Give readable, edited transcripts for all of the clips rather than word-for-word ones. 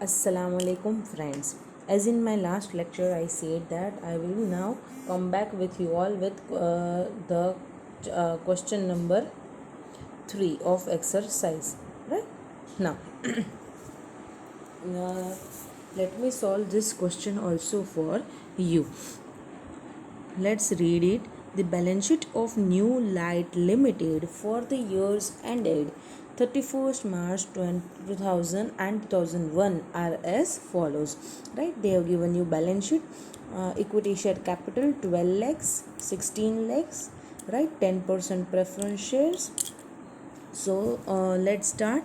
Assalamu alaikum friends. As in my last lecture I said that I will now come back with you all with the question number 3 of exercise, right? Now uh, let me solve this question also for you. Let's read it. The balance sheet of New Light Limited for the years ended 31st March 2000 and 2001 are as follows. Right? They have given you balance sheet. Equity share capital 12 lakhs, 16 lakhs, right? 10% preference shares. So let's start.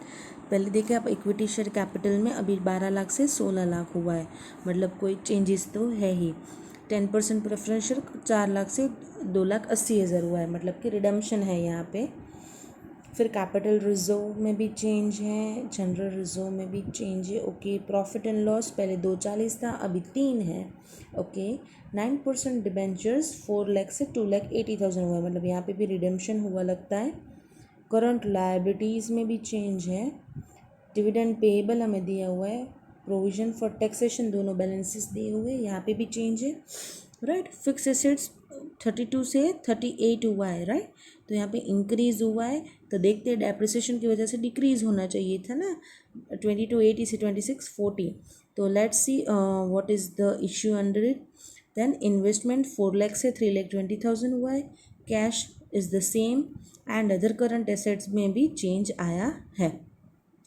पहले देखें आप equity share capital में अभी 12 लाख से 16 लाख हुआ है, मतलब कोई चेंजेस तो है ही. 10% प्रेफरेंस शेयर 4 लाख से 2,80,000 हुआ है, मतलब कि रिडम्पशन है यहाँ पे. फिर कैपिटल रिजर्व में भी चेंज है, जनरल रिजर्व में भी चेंज है. ओके. प्रॉफिट एंड लॉस पहले 240 था, अभी 3 है. ओके. 9% डिबेंचर्स 4 लाख से 2,80,000 हुआ है, मतलब यहाँ पे भी रिडम्पशन हुआ लगता है. करंट लायबिलिटीज़ में भी चेंज है. डिविडेंड पेएबल हमें दिया हुआ है. प्रोविजन फॉर टैक्सेशन दोनों बैलेंसेस दिए हुए हैं, यहाँ पे भी चेंज है, राइट. फिक्स एसेट्स 32 से 38 हुआ है, राइट. तो यहाँ पे इंक्रीज़ हुआ है, तो देखते हैं डेप्रिसिएशन की वजह से डिक्रीज़ होना चाहिए था ना. 22 80 से 26 40. तो let's see what is the issue under it. Then investment 4 lakh से 3,20,000 हुआ है. Cash is the same and other current assets में भी चेंज आया है.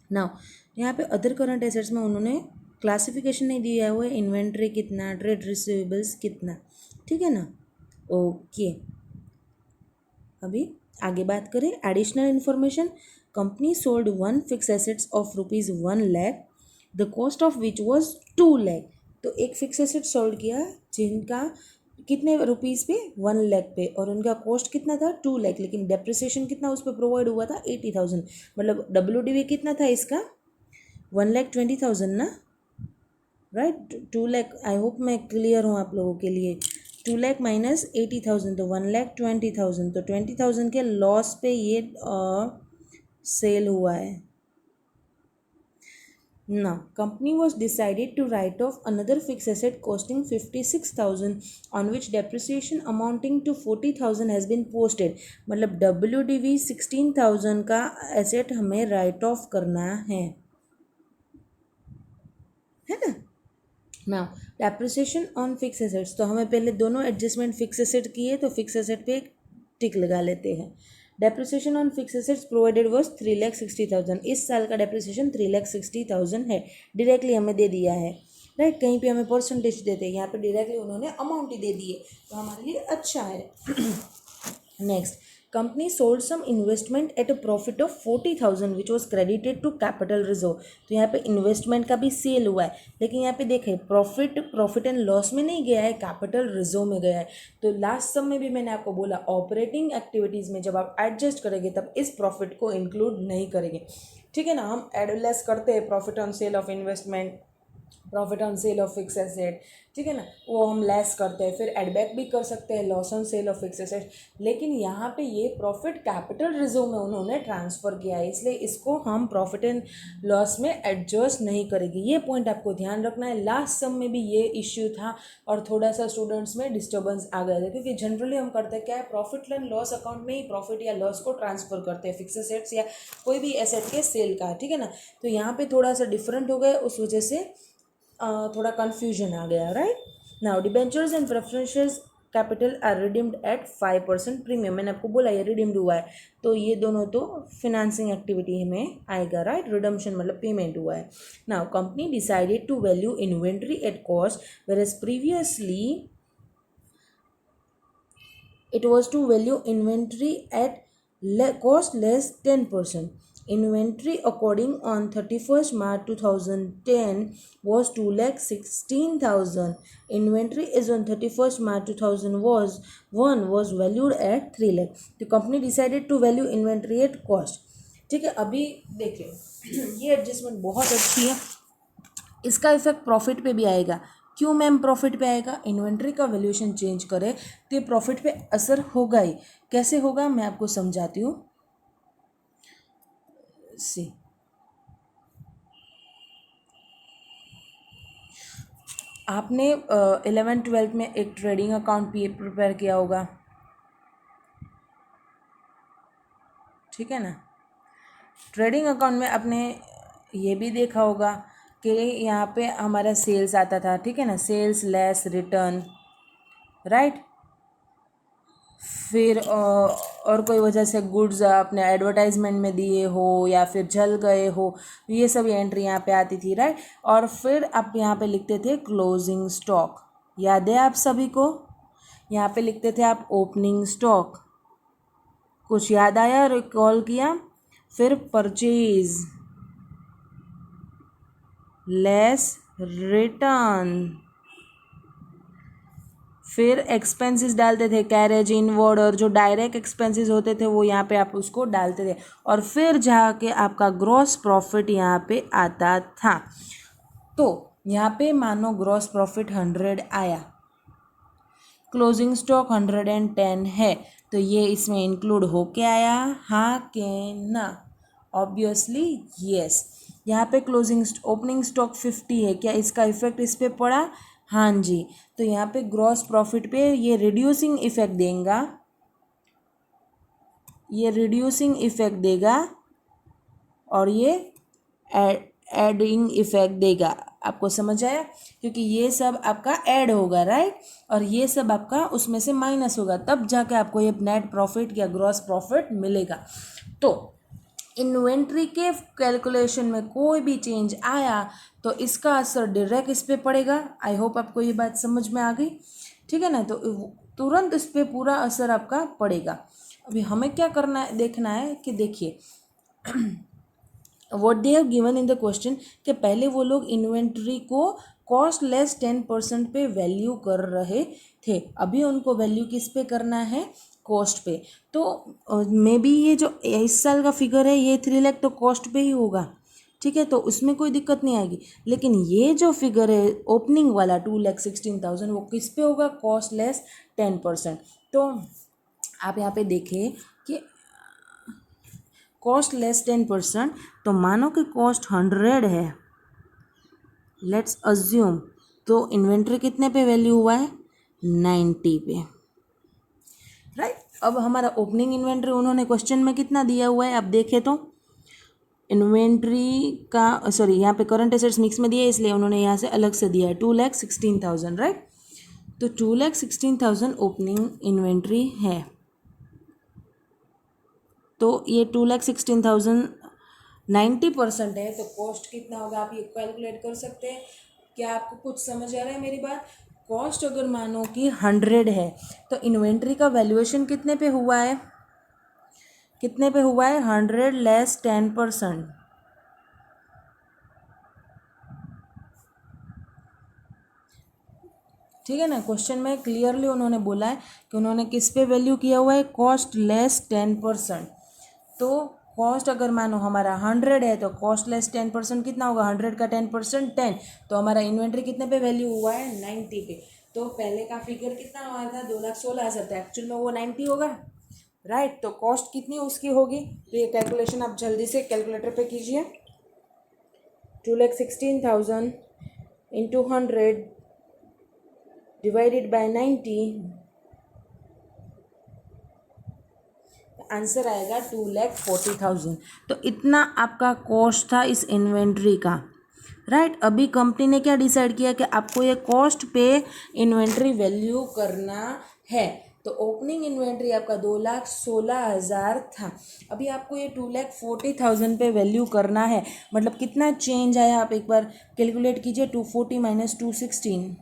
नाउ यहाँ पे अदर करंट एसेट्स में उन्होंने क्लासिफिकेशन नहीं दिया हुआ है, इन्वेंट्री कितना, ट्रेड रिसीवेबल्स कितना, ठीक है ना. ओके. अभी आगे बात करें. Additional information. Company sold 1 fix assets of ₹1 lakh, the cost of which was 2 lakh. तो एक फिक्स एसेट सोल्ड किया जिनका कितने रुपीज़ पे 1 लाख पे, और उनका कॉस्ट कितना था 2 लाख, लेकिन डेप्रिसिएशन कितना उस पर प्रोवाइड हुआ था 80,000. मतलब WDV कितना था इसका 1,20,000 ना, राइट. 2 लाख. आई होप मैं क्लियर हूँ आप लोगों के लिए. 2 लाख माइनस 80,000 तो 1,20,000. तो 20,000 के लॉस पे ये सेल हुआ है. Now, company was decided to write off another fixed asset costing 56,000 on which depreciation amounting to 40,000 has been posted. मतलब WDV 16,000 का एसेट हमें राइट ऑफ करना है ना. Now depreciation on fix assets, तो हमें पहले दोनों एडजस्टमेंट फिक्स एसेट किए, तो फिक्स एसेट पे एक टिक लगा लेते हैं. Depreciation on fix assets provided was 3,60,000. इस साल का डेप्रिसिएशन 3,60,000 है, डायरेक्टली हमें दे दिया है, राइट. कहीं पे हमें परसेंटेज देते हैं, यहाँ पे डायरेक्टली उन्होंने अमाउंट ही दे दिए, तो हमारे लिए अच्छा है. Next. Company sold some investment at a profit of 40,000 which was credited to capital reserve. तो यहाँ पे इन्वेस्टमेंट का भी सेल हुआ है, लेकिन यहाँ पे देखें प्रॉफिट एंड लॉस में नहीं गया है, कैपिटल रिजर्व में गया है. तो लास्ट सम में भी मैंने आपको बोला ऑपरेटिंग एक्टिविटीज़ में जब आप एडजस्ट करेंगे तब इस प्रॉफिट को इंक्लूड नहीं करेंगे, ठीक है ना. हम एड लेस करते हैं profit on sale of investment, profit on sale of fix asset, ठीक है ना, वो हम लेस करते हैं. फिर एडबैक भी कर सकते हैं loss on sale of fix asset, लेकिन यहाँ पे ये प्रॉफिट कैपिटल रिजर्व में उन्होंने ट्रांसफ़र किया है, इसलिए इसको हम प्रॉफिट एंड लॉस में एडजस्ट नहीं करेंगे. ये पॉइंट आपको ध्यान रखना है. लास्ट सम में भी ये इश्यू था और थोड़ा सा स्टूडेंट्स में डिस्टर्बेंस आ गया था, क्योंकि जनरली हम करते हैं क्या है, प्रॉफिट एंड लॉस अकाउंट में ही प्रॉफिट या लॉस को ट्रांसफ़र करते हैं, फिक्स एसेट्स या कोई भी एसेट के सेल का, ठीक है ना. तो यहाँ पे थोड़ा सा डिफरेंट हो गया, उस वजह से थोड़ा कन्फ्यूजन आ गया, right. Now debentures and preferential capital R redeemed at 5% premium. मैंने आपको बोला ये रिडीम्ड हुआ है, तो ये दोनों तो फिनेंसिंग एक्टिविटी में आएगा, राइट. रिडम्पशन मतलब पेमेंट हुआ है. Now company decided to value inventory at cost whereas previously it was to value inventory at cost less 10%. Inventory according on 31st March 2010 was 2,16,000. Inventory is on 31st March 2001 was valued at 3 lakh. The company decided to value inventory at cost. ठीक है. अभी देखिए ये adjustment बहुत अच्छी है, इसका effect profit पे भी आएगा. क्यों मैम प्रॉफिट पे आएगा? इन्वेंट्री का वैल्यूएशन चेंज करे तो प्रॉफिट पे असर होगा ही. कैसे होगा मैं आपको समझाती हूँ. सी आपने 11th-12th में एक ट्रेडिंग अकाउंट प्रिपेयर किया होगा, ठीक है ना। ट्रेडिंग अकाउंट में आपने ये भी देखा होगा कि यहाँ पे हमारा सेल्स आता था, ठीक है ना, सेल्स लेस रिटर्न, राइट। फिर और कोई वजह से गुड्स अपने एडवर्टाइजमेंट में दिए हो या फिर जल गए हो, ये सब एंट्री यहाँ पे आती थी, राइट। और फिर आप यहाँ पे लिखते थे क्लोजिंग स्टॉक, याद है आप सभी को। यहाँ पे लिखते थे आप ओपनिंग स्टॉक, कुछ याद आया, रिकॉल किया। फिर परचेज लेस रिटर्न, फिर एक्सपेंसेस डालते थे, कैरेज इनवर्ड, और जो डायरेक्ट एक्सपेंसेस होते थे वो यहाँ पे आप उसको डालते थे, और फिर जाके आपका ग्रॉस प्रॉफिट यहाँ पे आता था। तो यहाँ पे मानो ग्रॉस प्रॉफिट 100 आया, क्लोजिंग स्टॉक 110 है, तो ये इसमें इंक्लूड होके आया, हाँ के ना? Obviously yes. यहाँ पे क्लोजिंग ओपनिंग स्टॉक 50 है, क्या इसका इफेक्ट इस पे पड़ा? हाँ जी। तो यहाँ पे ग्रॉस प्रॉफिट पे ये रिड्यूसिंग इफेक्ट देगा, ये रिड्यूसिंग इफेक्ट देगा, और ये एडिंग इफेक्ट देगा। आपको समझ आया? क्योंकि ये सब आपका ऐड होगा, राइट, और ये सब आपका उसमें से माइनस होगा, तब जाके आपको ये नेट प्रॉफिट या ग्रॉस प्रॉफिट मिलेगा। तो इन्वेंट्री के कैलकुलेशन में कोई भी चेंज आया तो इसका असर डायरेक्ट इस पे पड़ेगा। आई होप आपको ये बात समझ में आ गई, ठीक है ना। तो तुरंत इस पे पूरा असर आपका पड़ेगा। अभी हमें क्या करना है, देखना है कि देखिए what they have given in the question, कि पहले वो लोग इन्वेंट्री को कॉस्ट लेस 10% पे वैल्यू कर रहे थे, अभी उनको वैल्यू किस पे करना है? कॉस्ट पे। तो मे बी ये जो इस साल का फिगर है ये 3 लाख तो कॉस्ट पे ही होगा, ठीक है, तो उसमें कोई दिक्कत नहीं आएगी। लेकिन ये जो फिगर है ओपनिंग वाला 2,16,000, वो किस पे होगा? Cost less 10%। तो आप यहाँ पे देखें कि कॉस्ट लेस 10%, तो मानो कि कॉस्ट 100 है, लेट्स अज्यूम, तो इन्वेंट्री कितने पे वैल्यू हुआ है? 90 पे, राइट। अब हमारा ओपनिंग इन्वेंट्री उन्होंने क्वेश्चन में कितना दिया हुआ है, आप देखें तो इन्वेंट्री का सॉरी यहाँ पे करंट एसेट्स मिक्स में दिया है, इसलिए उन्होंने यहाँ से अलग से दिया है 2,16,000, राइट। तो 2,16,000 ओपनिंग इन्वेंट्री है, तो ये 2,16,000 90% है, तो कॉस्ट कितना होगा आप ये कैलकुलेट कर सकते हैं। क्या आपको कुछ समझ आ रहा है मेरी बात? कॉस्ट अगर मानो कि 100 है, तो इन्वेंट्री का वैल्यूएशन कितने पे हुआ है? कितने पे हुआ है? 100 लेस 10%, ठीक है ना। क्वेश्चन में क्लियरली उन्होंने बोला है कि उन्होंने किस पे वैल्यू किया हुआ है? Cost less 10%। तो कॉस्ट अगर मानो हमारा 100 है, तो कॉस्ट लेस 10% कितना होगा? 100 का 10% 10, तो हमारा इन्वेंट्री कितने पे वैल्यू हुआ है? 90 पे। तो पहले का फिगर कितना हुआ था? 2,16,000 था, एक्चुअल में वो 90 होगा, राइट। तो कॉस्ट कितनी उसकी होगी? तो ये कैलकुलेशन आप जल्दी से कैलकुलेटर पे कीजिए। 2,16,000 इंटू 100 डिवाइडेड बाय 90, आंसर आएगा 2,40,000। तो इतना आपका कॉस्ट था इस इन्वेंट्री का, राइट। अभी कंपनी ने क्या डिसाइड किया कि आपको ये कॉस्ट पे इन्वेंट्री वैल्यू करना है। तो ओपनिंग इन्वेंट्री आपका 2,16,000 था, अभी आपको ये 2,40,000 पे वैल्यू करना है। मतलब कितना चेंज आया आप एक बार कैलकुलेट कीजिए। 240 माइनस 216,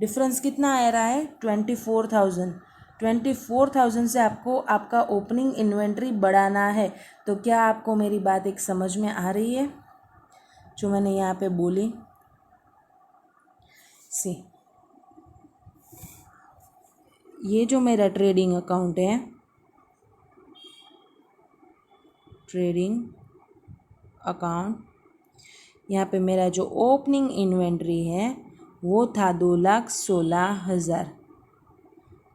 डिफरेंस कितना आ रहा है? 24,000। 24,000 से आपको आपका ओपनिंग इन्वेंट्री बढ़ाना है। तो क्या आपको मेरी बात एक समझ में आ रही है जो मैंने यहाँ पे बोली? सी, ये जो मेरा ट्रेडिंग अकाउंट है, ट्रेडिंग अकाउंट, यहाँ पे मेरा जो ओपनिंग इन्वेंट्री है वो था 2,16,000।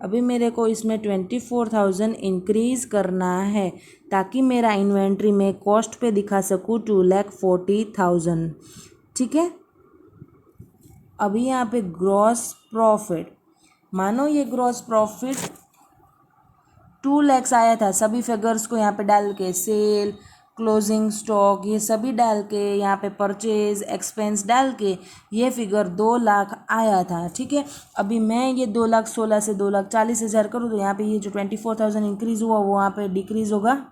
अभी मेरे को इसमें 24,000 इंक्रीज़ करना है ताकि मेरा इन्वेंट्री में कॉस्ट पे दिखा सकूँ 2,40,000, ठीक है। अभी यहाँ पे ग्रॉस प्रॉफिट, मानो ये ग्रॉस प्रॉफिट 2 lakhs आया था, सभी फिगर्स को यहाँ पे डाल के, सेल, क्लोजिंग स्टॉक, ये सभी डाल के, यहाँ पे परचेज एक्सपेंस डाल के ये फिगर 2 लाख आया था। ठीक है, अभी मैं ये 2,16,000 से 2,40,000 करूँ तो यहाँ पे ये जो 24,000 इंक्रीज़ हुआ वो वहाँ पे डिक्रीज़ होगा,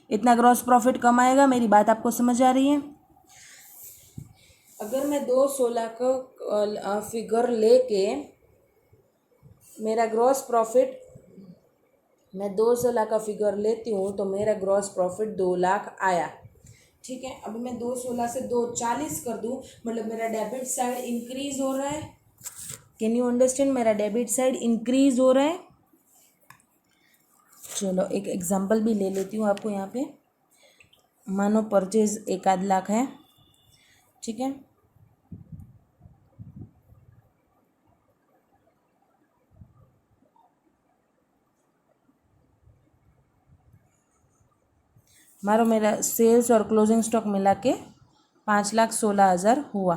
इतना ग्रॉस प्रॉफिट कम आएगा। मेरी बात आपको समझ आ रही है? अगर मैं 2,16 का फिगर लेके मेरा ग्रॉस प्रॉफिट, मैं 2,16 का फिगर लेती हूँ तो मेरा ग्रॉस प्रॉफिट 2 लाख आया। ठीक है, अभी मैं 2,16 से 2,40 कर दूँ, मतलब मेरा डेबिट साइड इंक्रीज हो रहा है। Can you understand? मेरा डेबिट साइड इंक्रीज हो रहा है। चलो एक एग्जांपल भी ले लेती हूँ आपको यहाँ पे। मानो परचेज 1 लाख है, ठीक है, मारो मेरा सेल्स और क्लोजिंग स्टॉक मिला के 5,16,000 हुआ,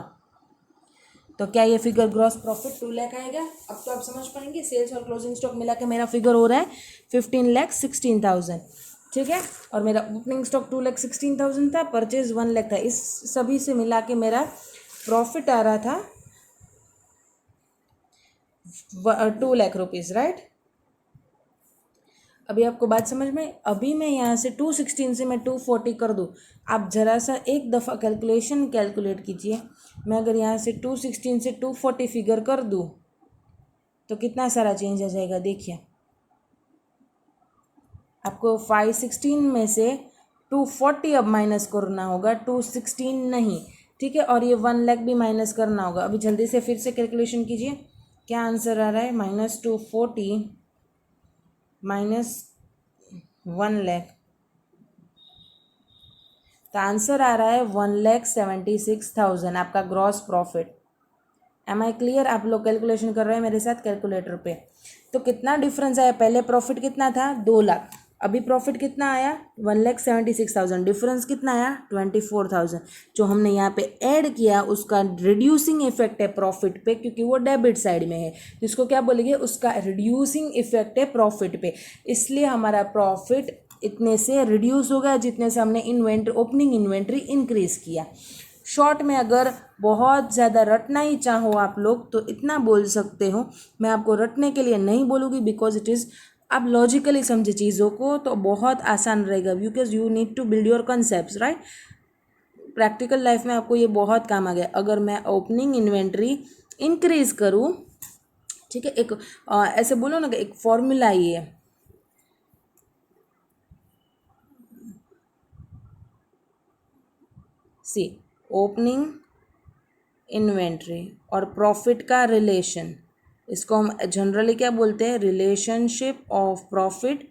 तो क्या ये फिगर ग्रॉस प्रॉफिट 2 लाख आएगा? अब तो आप समझ पाएंगे, सेल्स और क्लोजिंग स्टॉक मिला के मेरा फिगर हो रहा है 15,16,000। ठीक है, और मेरा ओपनिंग स्टॉक 2,16,000 था, परचेज 1 लाख था, इस सभी से मिला के मेरा प्रॉफिट आ रहा था 2 लाख रुपीज़, राइट? अभी आपको बात समझ में? अभी मैं यहाँ से 216 से मैं 240 कर दूँ, आप ज़रा सा एक दफ़ा कैलकुलेशन कैलकुलेट कीजिए। मैं अगर यहाँ से 216 से 240 फिगर कर दूँ तो कितना सारा चेंज आ जाएगा, देखिए। आपको 516 में से 240 अब माइनस करना होगा, 216 नहीं, ठीक है, और ये 1 लाख भी माइनस करना होगा। अभी जल्दी से फिर से कैलकुलेशन कीजिए, क्या आंसर आ रहा है? -240 माइनस 1 लाख, तो आंसर आ रहा है 1,76,000 आपका gross profit. Am I clear? आप लोग कैलकुलेशन कर रहे हैं मेरे साथ कैलकुलेटर पे। तो कितना डिफरेंस आया? पहले प्रॉफिट कितना था? 2 लाख, अभी प्रॉफिट कितना आया? 1,76,000। डिफरेंस कितना आया? 24,000। जो हमने यहाँ पे ऐड किया उसका रिड्यूसिंग इफेक्ट है प्रॉफिट पे, क्योंकि वो डेबिट साइड में है, तो इसको क्या बोलेंगे? उसका रिड्यूसिंग इफेक्ट है प्रॉफिट पे, इसलिए हमारा प्रॉफिट इतने से रिड्यूस हो गया जितने से हमने इन्वेंट्री, ओपनिंग इन्वेंट्री इंक्रीज किया। शॉर्ट में अगर बहुत ज़्यादा रटना ही चाहो आप लोग तो इतना बोल सकते हो, मैं आपको रटने के लिए नहीं बोलूँगी, बिकॉज इट इज़, आप लॉजिकली समझे चीज़ों को तो बहुत आसान रहेगा, because you need to build your concept, right? Practical life में आपको ये बहुत काम आ गया। अगर मैं ओपनिंग इन्वेंट्री इंक्रीज करूँ, ठीक है, एक ऐसे बोलो ना कि एक फॉर्मूला ये है, सी ओपनिंग इन्वेंट्री और प्रॉफिट का रिलेशन, इसको हम जनरली क्या बोलते हैं? Relationship of profit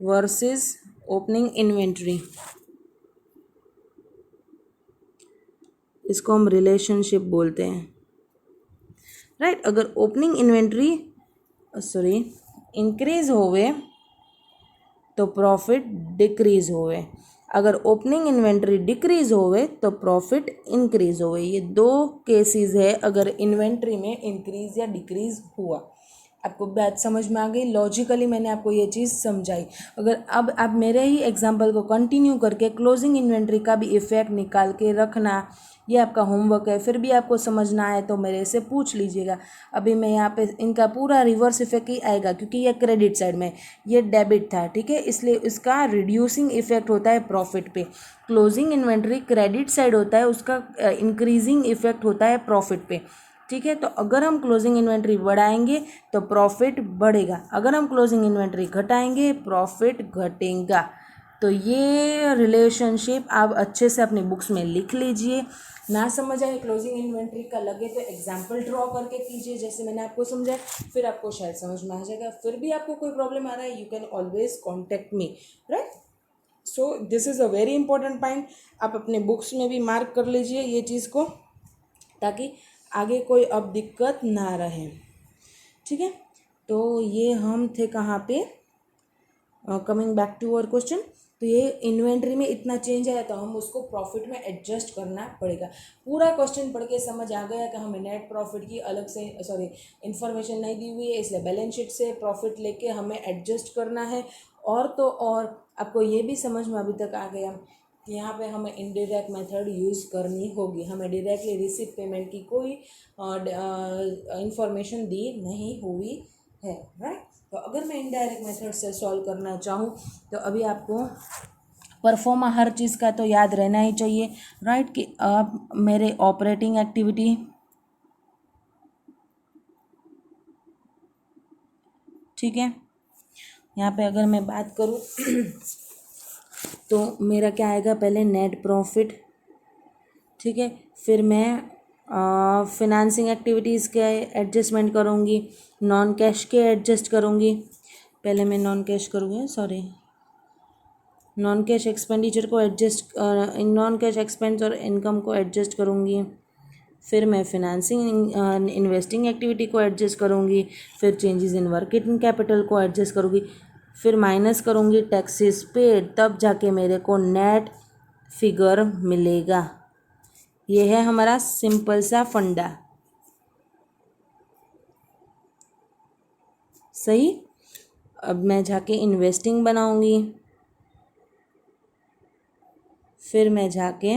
versus opening inventory, इसको हम रिलेशनशिप बोलते हैं, राइट? अगर ओपनिंग इन्वेंट्री इंक्रीज होवे तो प्रॉफिट डिक्रीज होवे, अगर ओपनिंग इन्वेंट्री डिक्रीज होवे तो प्रॉफिट इंक्रीज होवे। ये दो केसेस है अगर इन्वेंट्री में इंक्रीज या डिक्रीज हुआ। आपको बात समझ में आ गई? लॉजिकली मैंने आपको ये चीज़ समझाई। अगर अब आप मेरे ही एग्जांपल को कंटिन्यू करके क्लोजिंग इन्वेंट्री का भी इफेक्ट निकाल के रखना, ये आपका होमवर्क है। फिर भी आपको समझना आए तो मेरे से पूछ लीजिएगा। अभी मैं यहाँ पे इनका पूरा रिवर्स इफेक्ट ही आएगा, क्योंकि ये क्रेडिट साइड में, ये डेबिट था, ठीक है, इसलिए इसका रिड्यूसिंग इफेक्ट होता है प्रॉफिट पे। क्लोजिंग इन्वेंट्री क्रेडिट साइड होता है, उसका इंक्रीजिंग इफेक्ट होता है प्रॉफिट पे, ठीक है। तो अगर हम क्लोजिंग इन्वेंट्री बढ़ाएंगे तो प्रॉफिट बढ़ेगा, अगर हम क्लोजिंग इन्वेंट्री घटाएंगे प्रॉफिट घटेगा। तो ये रिलेशनशिप आप अच्छे से अपनी बुक्स में लिख लीजिए। ना समझ आए क्लोजिंग इन्वेंट्री का लगे तो एग्जाम्पल ड्रॉ करके कीजिए, जैसे मैंने आपको समझाया, फिर आपको शायद समझ में आ जाएगा। फिर भी आपको कोई प्रॉब्लम आ रहा है, you can always contact me, right? So this is a very important point, आप अपने बुक्स में भी मार्क कर लीजिए ये चीज़ को, ताकि आगे कोई अब दिक्कत ना रहे, ठीक है। तो ये हम थे कहाँ पे? Coming back to our question, तो ये इन्वेंट्री में इतना चेंज आया तो हम उसको प्रॉफिट में एडजस्ट करना पड़ेगा। पूरा क्वेश्चन पढ़ के समझ आ गया कि हमें नेट प्रॉफिट की अलग से इन्फॉर्मेशन नहीं दी हुई है, इसलिए बैलेंस शीट से प्रॉफिट लेके हमें एडजस्ट करना है। और तो और आपको ये भी समझ में अभी तक आ गया कि यहाँ पे हमें इनडायरेक्ट मेथड यूज़ करनी होगी, हमें डायरेक्टली रिसीट पेमेंट की कोई इंफॉर्मेशन दी नहीं हुई है, राइट। तो अगर मैं इनडायरेक्ट मेथड से सॉल्व करना चाहूँ तो अभी आपको परफॉर्मा हर चीज़ का तो याद रहना ही चाहिए, राइट, कि आप मेरे ऑपरेटिंग एक्टिविटी, ठीक है, यहाँ पे अगर मैं बात करूँ तो मेरा क्या आएगा, पहले नेट प्रॉफिट, ठीक है, फिर मैं फिनेंसिंग एक्टिविटीज़ के एडजस्टमेंट करूँगी, नॉन कैश के एडजस्ट करूँगी। पहले मैं नॉन कैश करूँगी, नॉन कैश एक्सपेंडिचर को एडजस्ट, नॉन कैश एक्सपेंस और इनकम को एडजस्ट करूँगी। फिर मैं फिनेंसिंग इन्वेस्टिंग एक्टिविटी को एडजस्ट करूँगी। फिर चेंजेस इन वर्किंग कैपिटल को एडजस्ट करूँगी। फिर माइनस करूँगी टैक्सेस पेड, तब जाके मेरे को नेट फिगर मिलेगा। ये है हमारा सिंपल सा फंडा, सही। अब मैं जाके इन्वेस्टिंग बनाऊँगी, फिर मैं जाके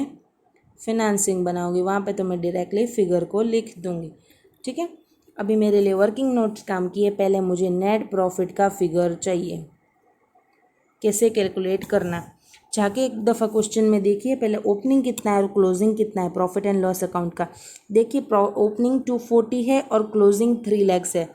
फिनेंसिंग बनाऊँगी, वहाँ पे तो मैं डायरेक्टली फिगर को लिख दूँगी, ठीक है। अभी मेरे लिए वर्किंग नोट्स काम किए, पहले मुझे नेट प्रॉफिट का फिगर चाहिए, कैसे कैलकुलेट करना। जाके एक दफ़ा क्वेश्चन में देखिए पहले ओपनिंग कितना है और क्लोजिंग कितना है प्रॉफिट एंड लॉस अकाउंट का। देखिए ओपनिंग 240 है और क्लोजिंग 3 लैक्स है,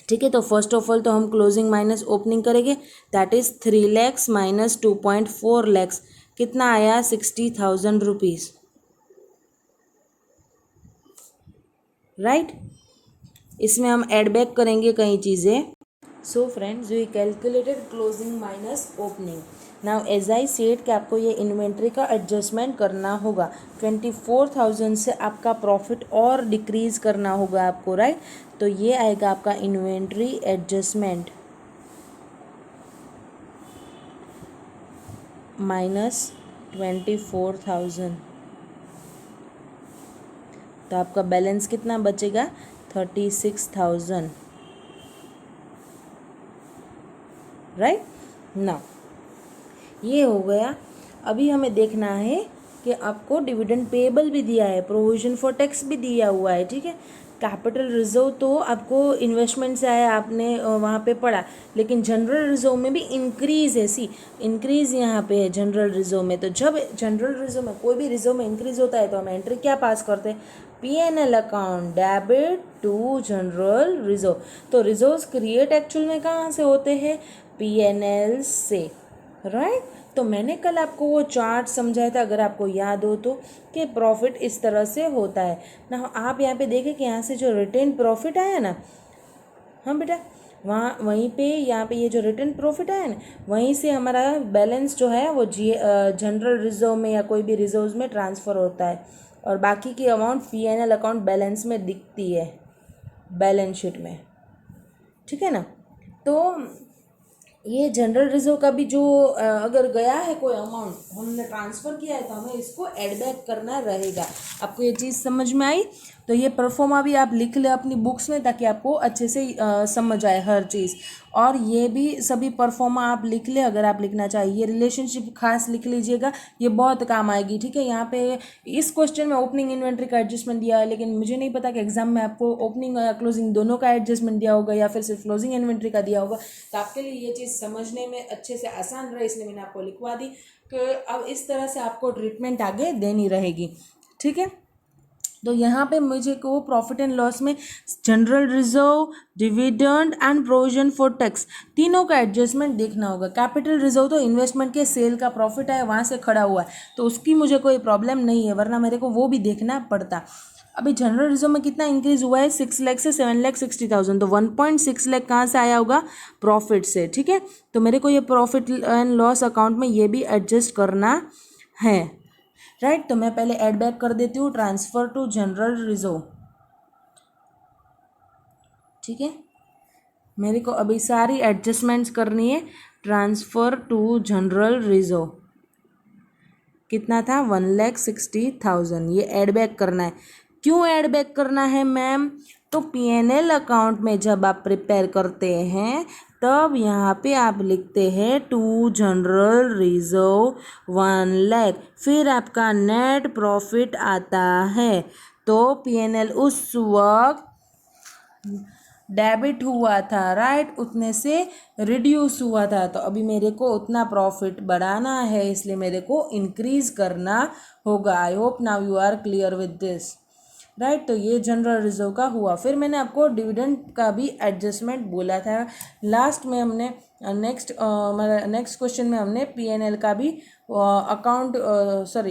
ठीक है। तो फर्स्ट ऑफ ऑल तो हम क्लोजिंग माइनस ओपनिंग करेंगे, that is 3 lakhs minus 2.4 lakhs, कितना आया 60,000 रुपीज़, राइट। इसमें हम ऐड बैक करेंगे कई चीज़ें। So friends, we calculated closing minus opening. Now as I said कि आपको ये इन्वेंट्री का एडजस्टमेंट करना होगा। 24,000 से आपका प्रॉफिट और डिक्रीज करना होगा आपको, राइट। तो ये आएगा आपका इन्वेंट्री एडजस्टमेंट माइनस 24,000, तो आपका बैलेंस कितना बचेगा 36,000, राइट ना। ये हो गया। अभी हमें देखना है कि आपको डिविडेंड पेएबल भी दिया है, प्रोविजन फॉर टैक्स भी दिया हुआ है, ठीक है। कैपिटल रिजर्व तो आपको इन्वेस्टमेंट से आया, आपने वहाँ पे पढ़ा, लेकिन जनरल रिजर्व में भी इंक्रीज है। सी इंक्रीज यहाँ पे है जनरल रिजर्व में। तो जब जनरल रिजर्व में कोई भी रिजर्व में इंक्रीज होता है तो हम एंट्री क्या पास करते हैं, P&L account debit to general reserve. तो रिजर्व्स क्रिएट एक्चुअल में कहाँ से होते हैं, P&L से, राइट। तो मैंने कल आपको वो चार्ट समझाया था, अगर आपको याद हो तो, कि प्रॉफिट इस तरह से होता है ना। आप यहाँ पे देखें कि यहाँ से जो रिटेन प्रॉफिट आया ना, हाँ बेटा, वहाँ वहीं पे यहाँ पे ये जो रिटर्न प्रॉफिट आया ना, वहीं से हमारा बैलेंस जो है वो जनरल रिजर्व में या कोई भी रिजर्व में ट्रांसफ़र होता है, और बाकी की अमाउंट P&L अकाउंट बैलेंस में दिखती है, बैलेंस शीट में, ठीक है ना। तो ये जनरल रिजर्व का भी जो अगर गया है कोई अमाउंट हमने ट्रांसफ़र किया है तो हमें इसको एड बैक करना रहेगा। आपको ये चीज़ समझ में आई? तो ये परफॉर्मा भी आप लिख ले अपनी बुक्स में, ताकि आपको अच्छे से समझ आए हर चीज़। और ये भी सभी परफॉर्मा आप लिख ले अगर आप लिखना चाहिए। ये रिलेशनशिप खास लिख लीजिएगा, ये बहुत काम आएगी, ठीक है। यहाँ पे इस क्वेश्चन में ओपनिंग इन्वेंट्री का एडजस्टमेंट दिया है, लेकिन मुझे नहीं पता कि एग्जाम में आपको ओपनिंग या क्लोजिंग दोनों का एडजस्टमेंट दिया होगा या फिर सिर्फ क्लोजिंग इन्वेंट्री का दिया होगा। तो आपके लिए ये चीज़ समझने में अच्छे से आसान रहे, इसलिए मैंने आपको लिखवा दी कि अब इस तरह से आपको ट्रीटमेंट आगे देनी रहेगी, ठीक है। तो यहाँ पे मुझे को प्रॉफिट एंड लॉस में general reserve, dividend and provision for tax, तीनों का एडजस्टमेंट देखना होगा। कैपिटल रिजर्व तो इन्वेस्टमेंट के सेल का प्रॉफिट है, वहाँ से खड़ा हुआ है, तो उसकी मुझे कोई प्रॉब्लम नहीं है, वरना मेरे को वो भी देखना पड़ता। अभी जनरल रिजर्व में कितना इंक्रीज हुआ है, 6 लाख से 7,60,000, तो 1.6 लाख कहाँ से आया होगा, प्रॉफिट से, ठीक है। तो मेरे को ये प्रॉफिट एंड लॉस अकाउंट में ये भी एडजस्ट करना है, राइट। तो मैं पहले ऐड बैक कर देती हूँ, ट्रांसफ़र टू जनरल रिजर्व, ठीक है। मेरे को अभी सारी एडजस्टमेंट्स करनी है ट्रांसफ़र टू जनरल रिजर्व कितना था 1,60,000। ये ऐड बैक करना है। क्यों ऐड बैक करना है मैम? तो पीएनएल अकाउंट में जब आप प्रिपेयर करते हैं तब यहाँ पे आप लिखते हैं टू जनरल रिजर्व 1,00,000, फिर आपका नेट प्रॉफिट आता है। तो पीएनएल उस वक्त डेबिट हुआ था, राइट, उतने से रिड्यूस हुआ था। तो अभी मेरे को उतना प्रॉफिट बढ़ाना है, इसलिए मेरे को इंक्रीज करना होगा। I hope now you are clear with this, right. तो ये जनरल रिजर्व का हुआ। फिर मैंने आपको डिविडेंड का भी एडजस्टमेंट बोला था लास्ट में। हमने नेक्स्ट क्वेश्चन में हमने पीएनएल का भी अकाउंट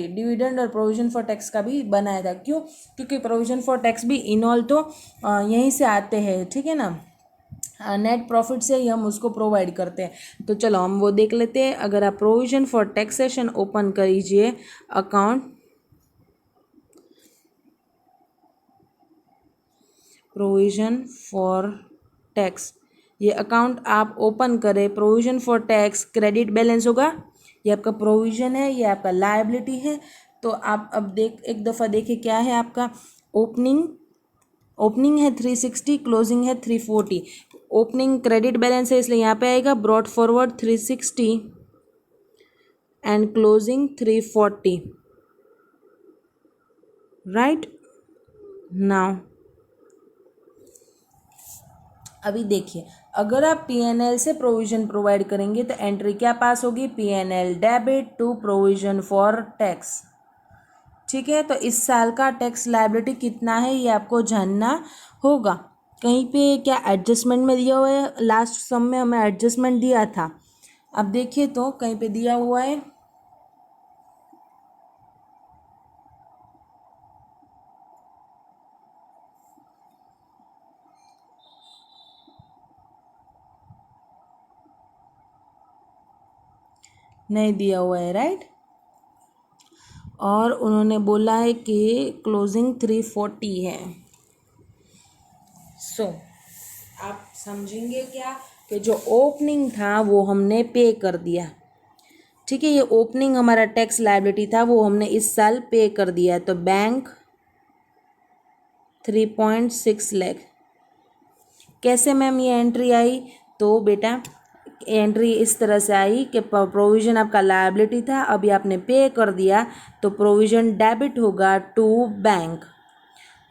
डिविडेंड और प्रोविजन फॉर टैक्स का भी बनाया था। क्यों? क्योंकि प्रोविजन फॉर टैक्स भी इनऑल तो यहीं से आते हैं, ठीक है ना, नेट प्रॉफिट से ही हम उसको प्रोवाइड करते हैं। तो चलो हम वो देख लेते हैं। अगर आप प्रोविजन फॉर टैक्सेशन ओपन करीजिए अकाउंट, प्रोविजन फॉर टैक्स, ये अकाउंट आप ओपन करें, provision for tax credit balance होगा। ये आपका प्रोविजन है, ये आपका लायबिलिटी है। तो आप अब एक दफ़ा देखिए क्या है आपका। ओपनिंग है 360, क्लोजिंग है 340। ओपनिंग क्रेडिट बैलेंस है इसलिए यहाँ पे आएगा brought forward 360 and closing 340, right. Now अभी देखिए, अगर आप पीएनएल से प्रोविजन प्रोवाइड करेंगे तो एंट्री क्या पास होगी? PNL debit to provision for tax, ठीक है। तो इस साल का टैक्स लायबिलिटी कितना है ये आपको जानना होगा। कहीं पे क्या एडजस्टमेंट में दिया हुआ है? लास्ट सम में हमें एडजस्टमेंट दिया था। अब देखिए तो कहीं पे दिया हुआ है, नहीं दिया हुआ है, राइट। और उन्होंने बोला है कि क्लोजिंग 340 है। सो आप समझेंगे क्या कि जो ओपनिंग था वो हमने पे कर दिया, ठीक है। ये ओपनिंग हमारा टैक्स लायबिलिटी था, वो हमने इस साल पे कर दिया। तो बैंक 3.6 लाख। कैसे मैम ये एंट्री आई? तो बेटा एंट्री इस तरह से आई कि प्रोविज़न आपका लायबिलिटी था, अभी आपने पे कर दिया तो प्रोविज़न डेबिट होगा टू बैंक,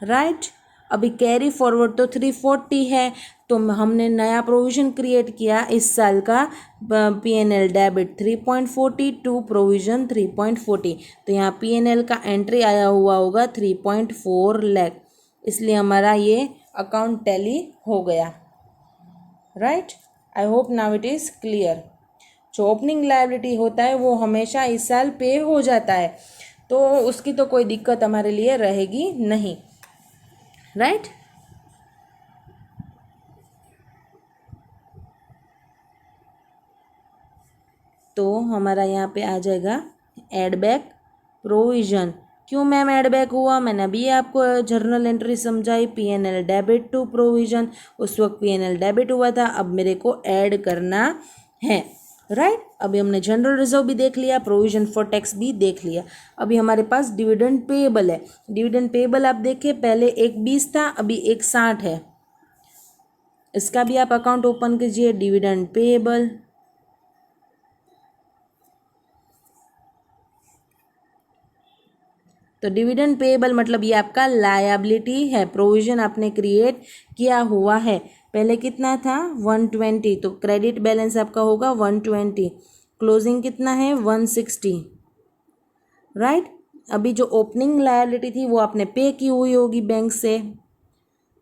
राइट। अभी कैरी फॉरवर्ड तो 340 है, तो हमने नया प्रोविज़न क्रिएट किया इस साल का, पीएनएल डेबिट 3.40 टू प्रोविज़न 3.40। तो यहाँ पीएनएल का एंट्री आया हुआ होगा 3.4 लाख, इसलिए हमारा ये अकाउंट टैली हो गया, right. I hope now it is clear. जो ओपनिंग लायबिलिटी होता है वो हमेशा इस साल पे हो जाता है, तो उसकी तो कोई दिक्कत हमारे लिए रहेगी नहीं, राइट। तो हमारा यहाँ पे आ जाएगा एड बैक प्रोविज़न। क्यों मैम ऐड बैक हुआ? मैंने अभी आपको जर्नल एंट्री समझाई, पीएनएल डेबिट टू प्रोविज़न, उस वक्त पीएनएल डेबिट हुआ था, अब मेरे को ऐड करना है, राइट। अभी हमने जनरल रिजर्व भी देख लिया, प्रोविज़न फॉर टैक्स भी देख लिया। अभी हमारे पास डिविडेंड पेएबल है। डिविडेंड पेएबल आप देखिए, पहले 1.20 था, अभी 1.60 है। इसका भी आप अकाउंट ओपन कीजिए, डिविडेंड पेएबल। तो डिविडेंड पेएबल मतलब ये आपका लायबिलिटी है, प्रोविज़न आपने क्रिएट किया हुआ है। पहले कितना था? 120, तो क्रेडिट बैलेंस आपका होगा 120, क्लोजिंग कितना है? 160, राइट। अभी जो ओपनिंग लायबिलिटी थी वो आपने पे की हुई होगी बैंक से,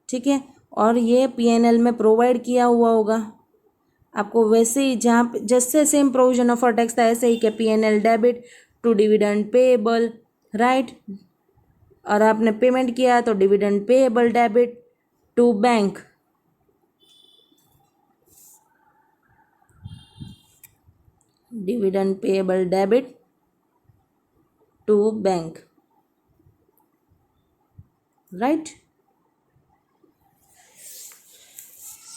ठीक है, और ये पीएनएल में प्रोवाइड किया हुआ होगा आपको। वैसे ही जहाँ जैसे सेम प्रोविजन ऑफ टैक्स था ऐसे ही कि PNL debit to dividend payable, right. और आपने पेमेंट किया तो dividend payable debit to bank, dividend payable debit to bank, right.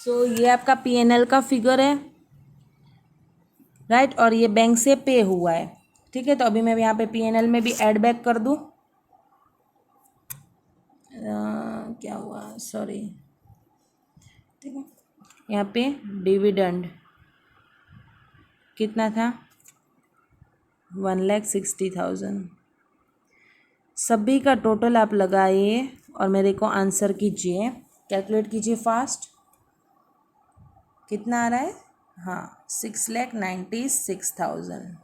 So ये आपका पीएनएल का फिगर है। राइट, और ये बैंक से पे हुआ है। ठीक है, तो अभी मैं यहाँ पे P&L में भी ऐड बैक कर दूँ। क्या हुआ, सॉरी। ठीक है, यहाँ पे डिविडेंड कितना था, 1,60,000। सभी का टोटल आप लगाइए और मेरे को आंसर कीजिए, कैलकुलेट कीजिए फास्ट। कितना आ रहा है, हाँ 6,96,000।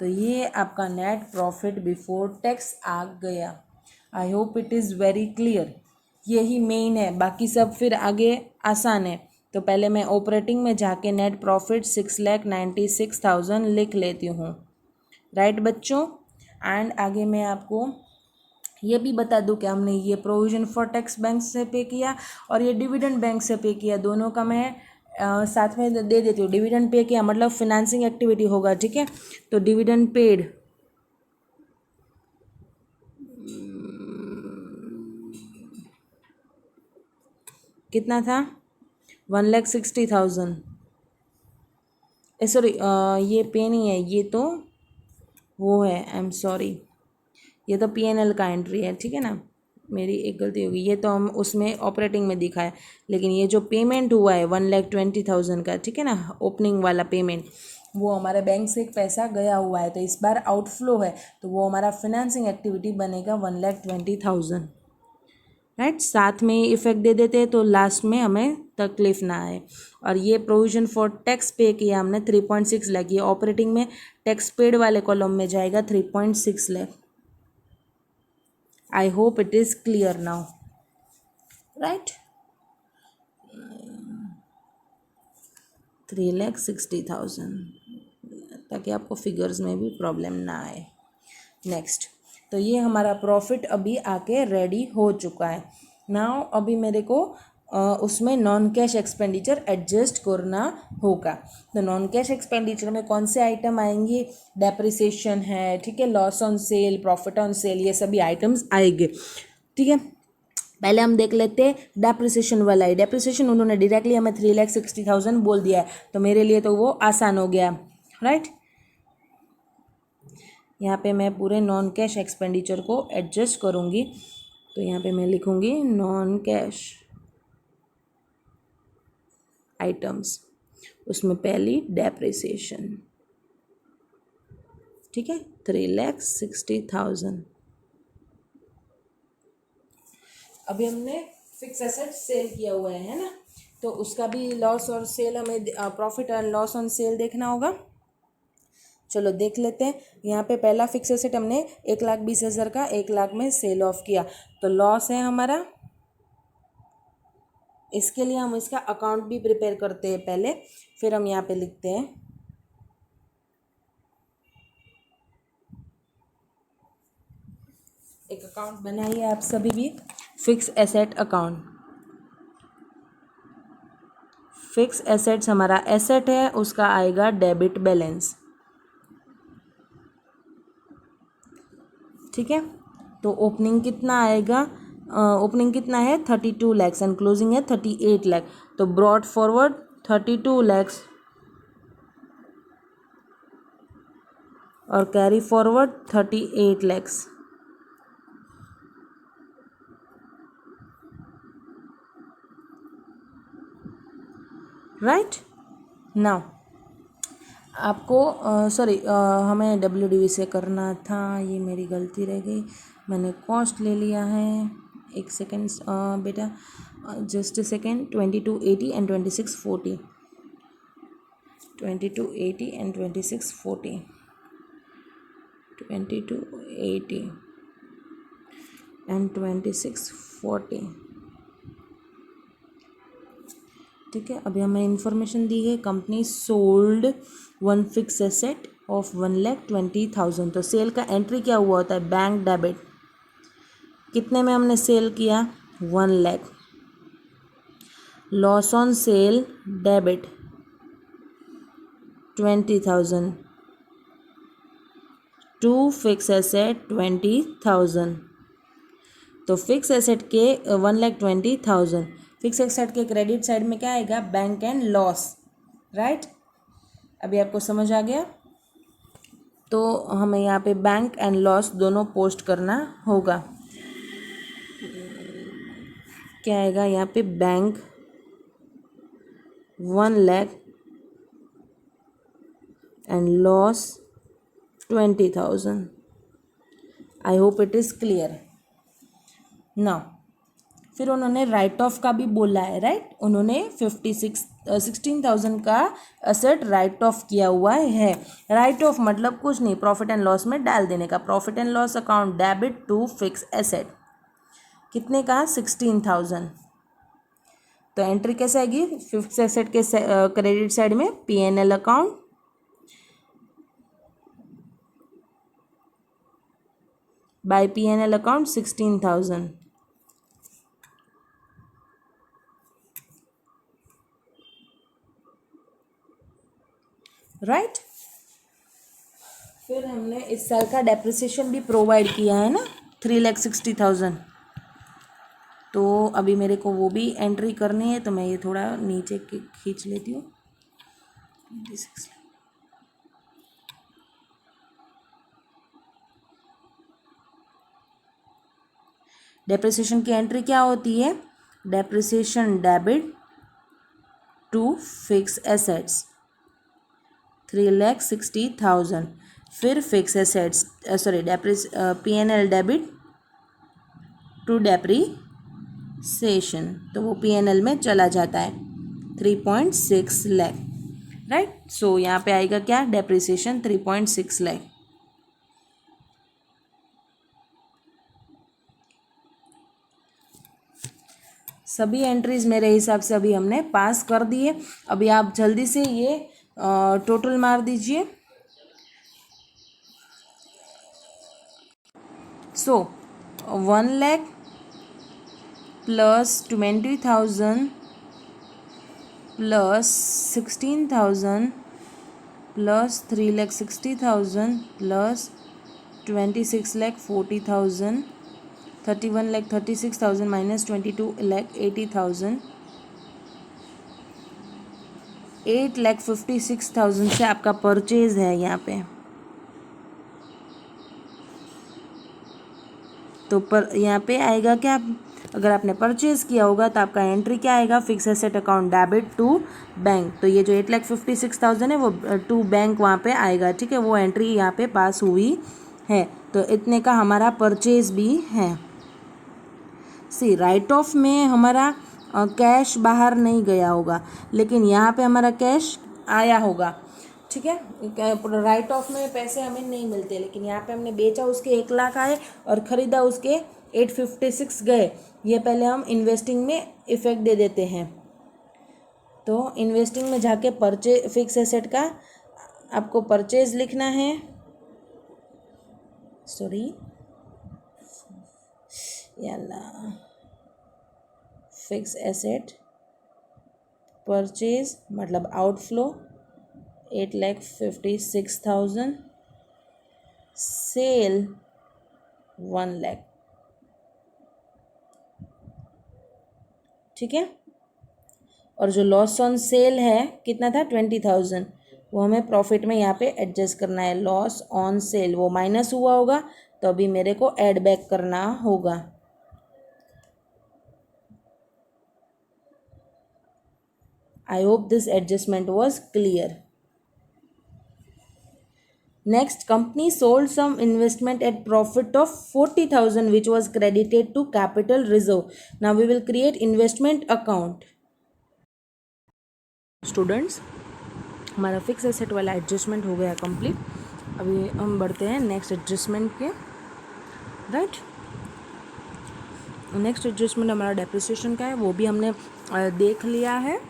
तो ये आपका नेट प्रॉफिट बिफोर टैक्स आ गया। आई hope it is very clear. यही मेन है, बाकी सब फिर आगे आसान है। तो पहले मैं ऑपरेटिंग में जाके नेट प्रॉफिट 6,96,000 लिख लेती हूँ। राइट बच्चों, एंड आगे मैं आपको ये भी बता दूं कि हमने ये प्रोविज़न फॉर टैक्स बैंक से पे किया और ये डिविडेंड बैंक से पे किया, दोनों का मैं साथ में दे देती हूँ। डिविडेंड पे किया मतलब फिनेंसिंग एक्टिविटी होगा, ठीक है। तो डिविडेंड पेड कितना था, 1,60,000। सॉरी, ये पे नहीं है, ये तो वो है, आई एम सॉरी, ये तो P&L का एंट्री है, ठीक है ना, मेरी एक गलती होगी। ये तो हम उसमें ऑपरेटिंग में दिखा है, लेकिन ये जो पेमेंट हुआ है 1,20,000 का, ठीक है ना, ओपनिंग वाला पेमेंट, वो हमारे बैंक से एक पैसा गया हुआ है, तो इस बार आउटफ्लो है, तो वो हमारा फिनेंसिंग एक्टिविटी बनेगा 1,20,000। राइट, साथ में इफेक्ट दे देते हैं तो लास्ट में हमें तकलीफ ना आए। और ये प्रोविजन फॉर टैक्स पे किया हमने 3.6 लाख, ये ऑपरेटिंग में टैक्स पेड वाले कॉलम में जाएगा 3.6 lakh. I hope it is clear now, right? 3,60,000, ताकि आपको फिगर्स में भी प्रॉब्लम ना आए। नेक्स्ट, तो ये हमारा प्रॉफिट अभी आके रेडी हो चुका है। नाउ अभी मेरे को उसमें नॉन कैश एक्सपेंडिचर एडजस्ट करना होगा। तो नॉन कैश एक्सपेंडिचर में कौन से आइटम आएंगे, डेप्रिसिएशन है, ठीक है, loss on cell, profit on cell, ये सभी आइटम्स आएंगे, ठीक है। पहले हम देख लेते हैं डेप्रिसिएशन वाला है। डेप्रिसिएशन उन्होंने डायरेक्टली हमें 3,60,000 बोल दिया है, तो मेरे लिए तो वो आसान हो गया, राइट। यहाँ पे मैं पूरे नॉन कैश एक्सपेंडिचर को एडजस्ट करूँगी, तो यहाँ पे मैं लिखूँगी नॉन कैश आइटम्स, उसमें पहली डेप्रिसिएशन, ठीक है, 3,60,000। अभी हमने फिक्स एसेट सेल किया हुआ है ना, तो उसका भी लॉस और सेल, हमें profit and loss on cell देखना होगा। चलो देख लेते हैं। यहाँ पे पहला फिक्स एसेट हमने 1,20,000 का 1 लाख में सेल ऑफ किया, तो लॉस है हमारा। इसके लिए हम इसका अकाउंट भी प्रिपेयर करते हैं पहले, फिर हम यहाँ पे लिखते हैं एक अकाउंट बनाइए आप सभी भी, fix asset account. Fix assets हमारा एसेट है, उसका आएगा डेबिट बैलेंस, ठीक है। तो ओपनिंग कितना आएगा, ओपनिंग कितना है 32 लैक्स एंड क्लोजिंग है 38 लाख, तो ब्रॉड फॉरवर्ड 32 लैक्स और carry forward 38 lakhs, right. Now आपको सॉरी, हमें WDV से करना था, ये मेरी गलती रह गई, मैंने कॉस्ट ले लिया है। एक सेकेंड बेटा, just second. 2280 and 2640, 2280 and 2640, 2280 and 2640, ठीक है। अभी हमें इन्फॉर्मेशन दी है, company sold 1 fix asset of 1,20,000। तो सेल का एंट्री क्या हुआ होता है, बैंक डेबिट, कितने में हमने सेल किया 1 lakh, loss on sale debit 20,000, to fix asset 20,000। तो फिक्स एसेट के 1,20,000, फिक्स एसेट के क्रेडिट साइड में क्या आएगा, बैंक एंड लॉस, राइट। अभी आपको समझ आ गया? तो हमें यहाँ पे बैंक एंड लॉस दोनों पोस्ट करना होगा। क्या आएगा यहाँ पे? Bank 1,00,000 and loss 20,000। I hope it is clear ना। फिर उन्होंने राइट ऑफ का भी बोला है, राइट? उन्होंने 16,000 का असेट राइट ऑफ किया हुआ है। राइट ऑफ मतलब कुछ नहीं, प्रॉफिट एंड लॉस में डाल देने का। Profit and loss account debit to fix asset, कितने का? 16,000। तो एंट्री कैसे आएगी? फिक्स एसेट के क्रेडिट साइड में P&L account, bye P&L account 16,000, right. फिर हमने इस साल का डेप्रिसिएशन भी प्रोवाइड किया है ना, 3,60,000। तो अभी मेरे को वो भी एंट्री करनी है, तो मैं ये थोड़ा नीचे खींच लेती हूँ। 26 डेप्रिसिएशन की एंट्री क्या होती है? Depreciation debit to fix assets 3,60,000। फिर fix assets sorry P&L debit to depreciation, तो वो P&L में चला जाता है 3.6 लाख, राइट। सो यहाँ पे आएगा क्या? डेप्रीसिएशन 3.6 लाख। सभी एंट्रीज मेरे हिसाब से अभी हमने पास कर दिए। अभी आप जल्दी से ये टोटल मार दीजिए। सो 1,00,000 plus 20,000 plus 16,000 plus 3,60,000 plus 26,40,000 31,36,000 minus 22,80,000 8,56,000 से आपका परचेज है यहाँ पे। तो पर यहाँ पे आएगा क्या? अगर आपने परचेज किया होगा तो आपका एंट्री क्या आएगा? Fix asset account debit to bank. तो ये जो 8,56,000 है वो टू बैंक वहाँ पे आएगा, ठीक है। वो एंट्री यहाँ पे पास हुई है। तो इतने का हमारा परचेज भी है। सी राइट ऑफ में हमारा कैश बाहर नहीं गया होगा, लेकिन यहाँ पे हमारा कैश आया होगा, ठीक है। राइट ऑफ में पैसे हमें नहीं मिलते, लेकिन यहाँ पे हमने बेचा उसके 1,00,000 आए और ख़रीदा उसके 856 गए। ये पहले हम इन्वेस्टिंग में इफेक्ट दे देते हैं। तो इन्वेस्टिंग में जाके परचेज फिक्स एसेट का आपको परचेज लिखना है, सॉरी याला फिक्स एसेट परचेज मतलब आउटफ्लो 8,56,000, सेल 1,00,000, ठीक है। और जो लॉस ऑन सेल है कितना था? 20,000। वो हमें प्रॉफिट में यहाँ पे एडजस्ट करना है। लॉस ऑन सेल वो माइनस हुआ होगा, तो अभी मेरे को ऐड बैक करना होगा। I hope this adjustment was clear. Next, company sold some investment at profit of 40,000 which was credited to capital reserve. Now we will create investment account. Students, हमारा फिक्स एसेट वाला adjustment हो गया complete. अभी हम बढ़ते हैं next adjustment के, right. Next adjustment हमारा डेप्रिसिएशन का है, वो भी हमने देख लिया है,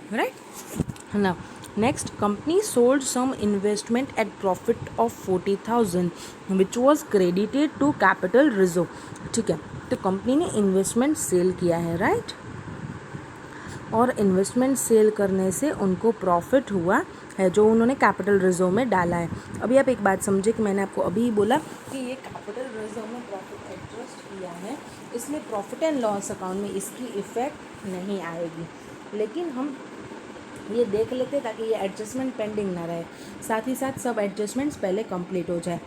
राइट है ना। Next, company sold some investment at profit of 40,000 which was credited to capital reserve, ठीक है। तो कंपनी ने इन्वेस्टमेंट सेल किया है, राइट। और इन्वेस्टमेंट सेल करने से उनको प्रॉफिट हुआ है जो उन्होंने कैपिटल रिजर्व में डाला है। अभी आप एक बात समझे कि मैंने आपको अभी बोला कि ये कैपिटल रिजर्व में प्रॉफिट एडजस्ट किया है, इसलिए प्रॉफिट एंड लॉस अकाउंट में इसकी इफ़ेक्ट नहीं आएगी। लेकिन हम ये देख लेते ताकि ये एडजस्टमेंट पेंडिंग ना रहे, साथ ही साथ सब एडजस्टमेंट्स पहले कंप्लीट हो जाए।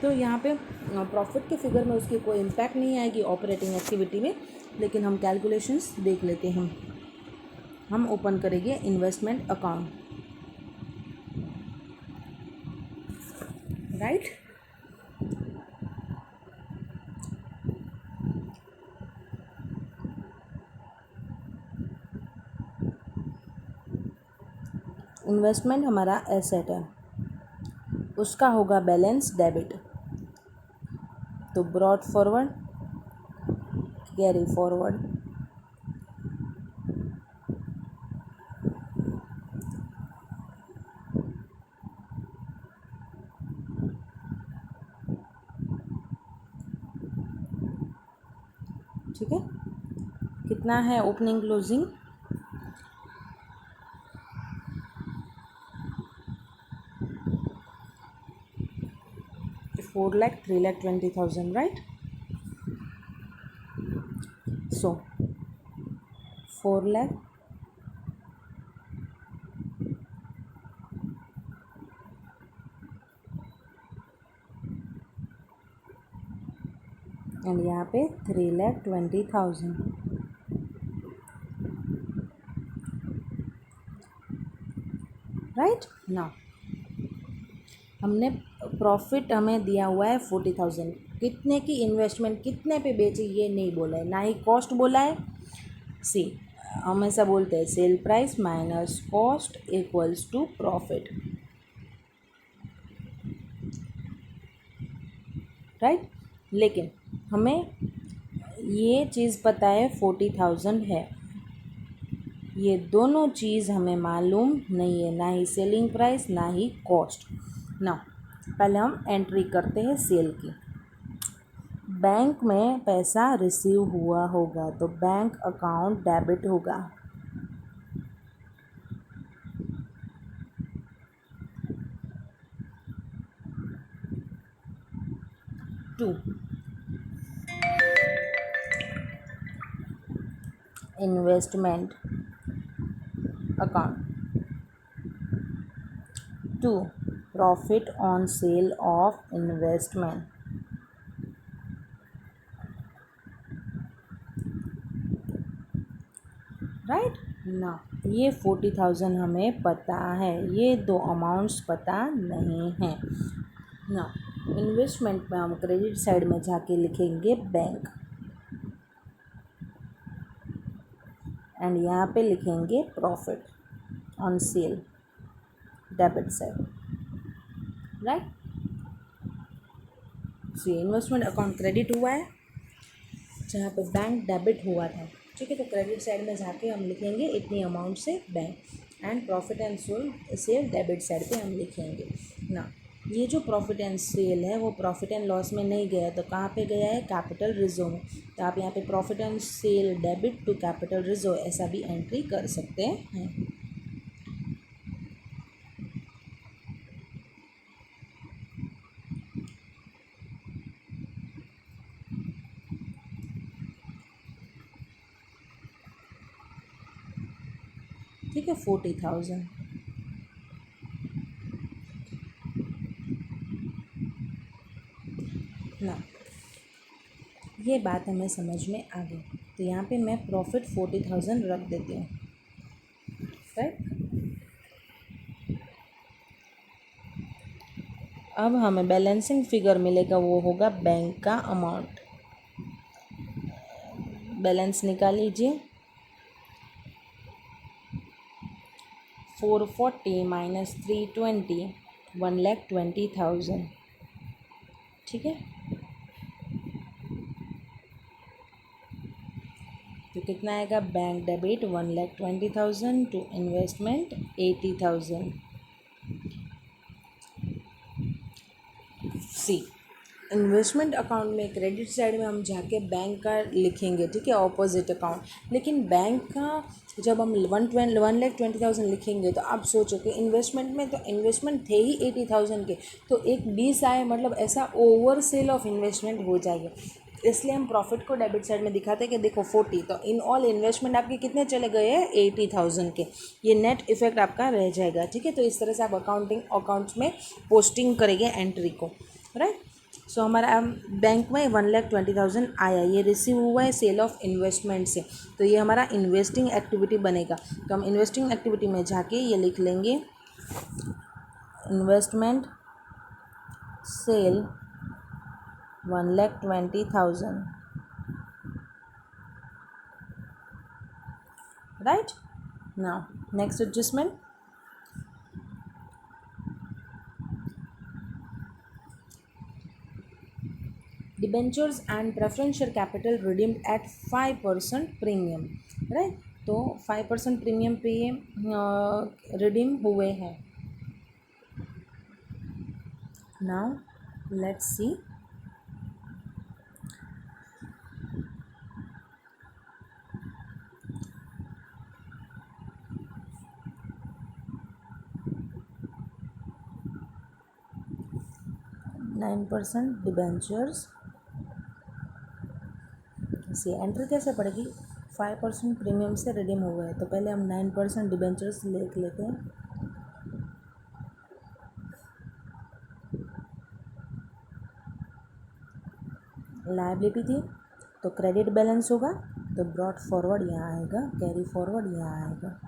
तो यहाँ पे प्रॉफिट के फिगर में उसकी कोई इम्पैक्ट नहीं आएगी ऑपरेटिंग एक्टिविटी में, लेकिन हम कैलकुलेशंस देख लेते हैं। हम ओपन करेंगे इन्वेस्टमेंट अकाउंट, राइट। इन्वेस्टमेंट हमारा एसेट है, उसका होगा बैलेंस डेबिट, तो ब्रॉड फॉरवर्ड, कैरी फॉरवर्ड, ठीक है। कितना है opening closing, 4,03,20,000, right. So 4 lakh and यहाँ पे 3,20,000, राइट ना। हमने प्रॉफिट हमें दिया हुआ है 40,000, कितने की इन्वेस्टमेंट कितने पे बेची ये नहीं बोला है, ना ही कॉस्ट बोला है। सी हमेशा बोलते हैं sale price minus cost equals to profit, right. लेकिन हमें ये चीज़ पता है 40,000 है, ये दोनों चीज़ हमें मालूम नहीं है, ना ही सेलिंग प्राइस ना ही कॉस्ट ना। पहले हम एंट्री करते हैं सेल की। बैंक में पैसा रिसीव हुआ होगा तो बैंक अकाउंट डेबिट होगा, to investment account, to profit on sale of investment, right ना। ये 40,000 हमें पता है, ये दो अमाउंट्स पता नहीं है ना। इन्वेस्टमेंट में हम क्रेडिट साइड में जाके लिखेंगे बैंक एंड यहाँ पे लिखेंगे profit on sale debit side, right. See investment account credit हुआ है जहाँ पे बैंक डेबिट हुआ था, ठीक है। तो क्रेडिट साइड में जाके हम लिखेंगे इतनी अमाउंट से bank and profit and sale debit side पे हम लिखेंगे ना। ये जो प्रॉफिट एंड सेल है वो प्रॉफिट एंड लॉस में नहीं गया, तो कहाँ पे गया है, कैपिटल रिजर्व में। तो आप यहाँ पे profit and sale debit to capital reserve ऐसा भी एंट्री कर सकते हैं, ठीक है। 40,000 ना, ये बात हमें समझ में आ गई। तो यहाँ पे मैं प्रॉफिट 40,000 रख देती हूँ, राइट। अब हमें बैलेंसिंग फिगर मिलेगा, वो होगा बैंक का अमाउंट। बैलेंस निकाल लीजिए, 440 माइनस 320, 1,20,000, ठीक है। तो कितना आएगा, bank debit 1,20,000 to investment 80,000। See investment account में क्रेडिट साइड में हम जाके बैंक का लिखेंगे, ठीक है, ऑपोजिट अकाउंट। लेकिन बैंक का जब हम 1,20,000 लिखेंगे तो आप सोचो कि इन्वेस्टमेंट में तो इन्वेस्टमेंट थे ही 80,000 के, तो एक 20 आए, मतलब ऐसा ओवर सेल ऑफ इन्वेस्टमेंट हो जाएगा। इसलिए हम प्रॉफिट को डेबिट साइड में दिखाते हैं कि देखो 40, तो इन ऑल इन्वेस्टमेंट आपके कितने चले गए हैं 80,000 के, ये नेट इफेक्ट आपका रह जाएगा। ठीक है, तो इस तरह से आप अकाउंट्स में पोस्टिंग करेंगे एंट्री को, राइट। सो हमारा बैंक में 1,20,000 आया, ये रिसीव हुआ है सेल ऑफ इन्वेस्टमेंट से, तो ये हमारा इन्वेस्टिंग एक्टिविटी बनेगा। तो हम इन्वेस्टिंग एक्टिविटी में जाके ये लिख लेंगे investment sale 1,20,000, right. Now next adjustment, debentures and preferential capital redeemed at 5% premium, right. तो 5% प्रीमियम पे ये रिडीम हुए हैं। नाउ लेट्स सी, %9 डिबेंचर्स, इसी एंट्री कैसे पड़ेगी, 5% प्रीमियम से रिडीम हुए हैं, तो पहले हम 9% डिबेंचर्स लिख लेते हैं। लायबिलिटी थी तो क्रेडिट बैलेंस होगा, तो ब्रॉट फॉरवर्ड यहाँ आएगा, कैरी फॉरवर्ड यहाँ आएगा।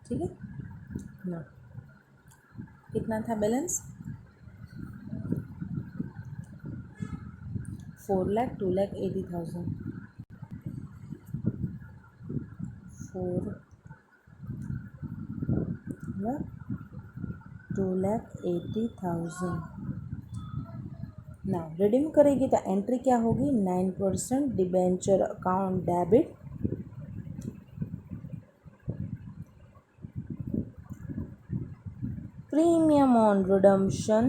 ठीक है ना, कितना था बैलेंस, 4,02,80,000, 4,02,80,000। ना रिडीम करेगी तो एंट्री क्या होगी, 9% debenture account debit, premium on redemption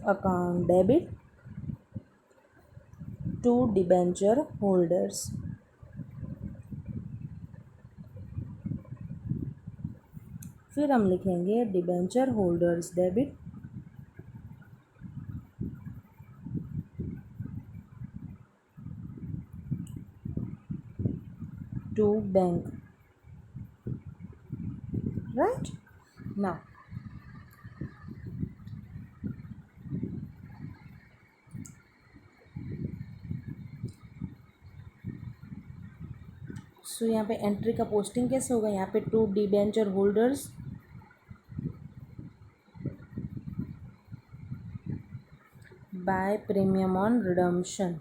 account debit to debenture holders. फिर हम लिखेंगे debenture holders debit to bank, right. Now so यहाँ पे एंट्री का पोस्टिंग कैसे होगा, यहाँ पे to debenture holders by premium on redemption,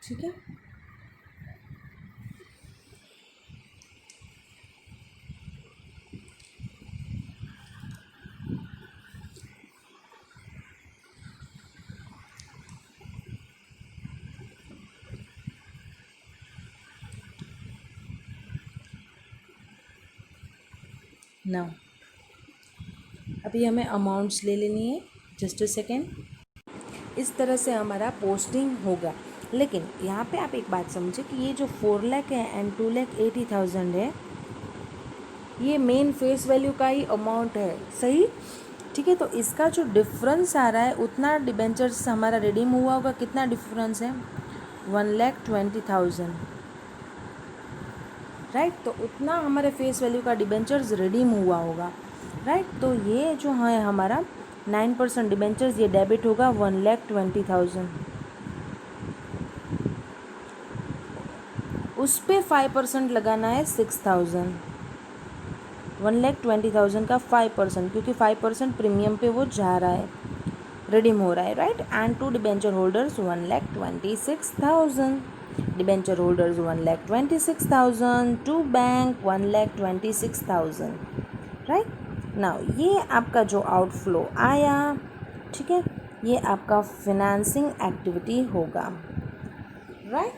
ठीक है। नाउ अभी हमें अमाउंट्स ले लेनी है, जस्ट अ सेकेंड। इस तरह से हमारा पोस्टिंग होगा, लेकिन यहाँ पे आप एक बात समझे कि ये जो 4 लाख है एंड 2,80,000 है, ये मेन फेस वैल्यू का ही अमाउंट है, सही। ठीक है, तो इसका जो डिफरेंस आ रहा है उतना डिबेंचर्स हमारा रिडीम हुआ होगा, कितना डिफरेंस है, 1,20,000, राइट। तो उतना हमारे फेस वैल्यू का डिबेंचर्स रिडीम हुआ होगा, राइट। तो ये जो है हमारा 9% डिबेंचर्स, ये डेबिट होगा 1,20,000, उस पर 5% लगाना है 6,000, 1,20,000 का 5%, क्योंकि 5% प्रीमियम पे वो जा रहा है, रिडीम हो रहा है, right. And to debenture holders 1,26,000, debenture holders 1,26,000, to bank 1,26,000, right. Now ये आपका जो आउटफ्लो आया, ठीक है, ये आपका फिनेंसिंग एक्टिविटी होगा, राइट।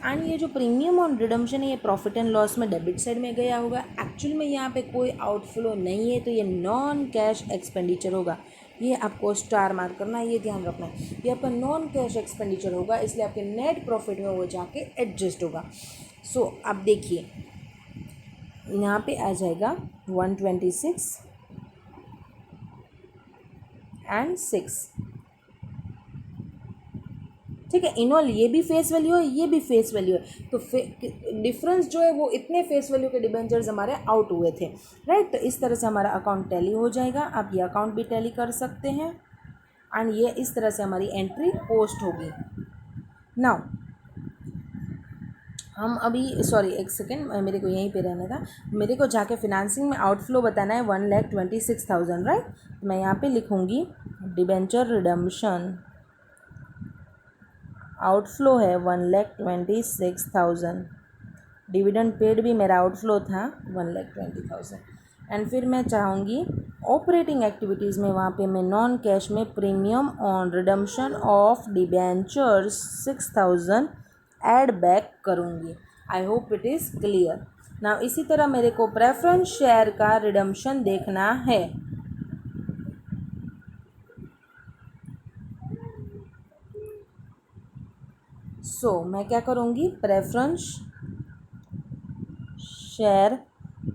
एंड ये जो प्रीमियम ऑन रिडम्पशन है, ये प्रॉफिट एंड लॉस में डेबिट साइड में गया होगा। एक्चुअल में यहाँ पे कोई आउटफ्लो नहीं है, तो ये नॉन कैश एक्सपेंडिचर होगा, ये आपको स्टार मार्क करना है, ये ध्यान रखना है। ये आपका नॉन कैश एक्सपेंडिचर होगा, इसलिए आपके नेट प्रॉफिट में वो जाके एडजस्ट होगा। सो आप देखिए यहाँ पे आ जाएगा 126 एंड 6, ठीक है। इनऑल ये भी फेस वैल्यू है, ये भी फेस वैल्यू है, तो डिफरेंस जो है वो इतने फेस वैल्यू के डिबेंचर्स हमारे आउट हुए थे, राइट। तो इस तरह से हमारा अकाउंट टैली हो जाएगा। आप ये अकाउंट भी टैली कर सकते हैं एंड ये इस तरह से हमारी एंट्री पोस्ट होगी। नाउ हम अभी सॉरी एक सेकेंड, मेरे को यहीं पे रहना था। मेरे को जाके फिनेंसिंग में आउटफ्लो बताना है 1,26,000, राइट। तो मैं यहाँ पे लिखूँगी डिबेंचर रिडम्पशन आउटफ्लो है 1,26,000। डिविडेंड पेड भी मेरा आउटफ्लो था 1,20,000। एंड फिर मैं चाहूँगी ऑपरेटिंग एक्टिविटीज़ में, वहाँ पे मैं नॉन कैश में premium on redemption of debentures 6,000 add back करूँगी। I hope it is clear. Now इसी तरह मेरे को प्रेफरेंस शेयर का रिडम्पशन देखना है। सो मैं क्या करूँगी, preference share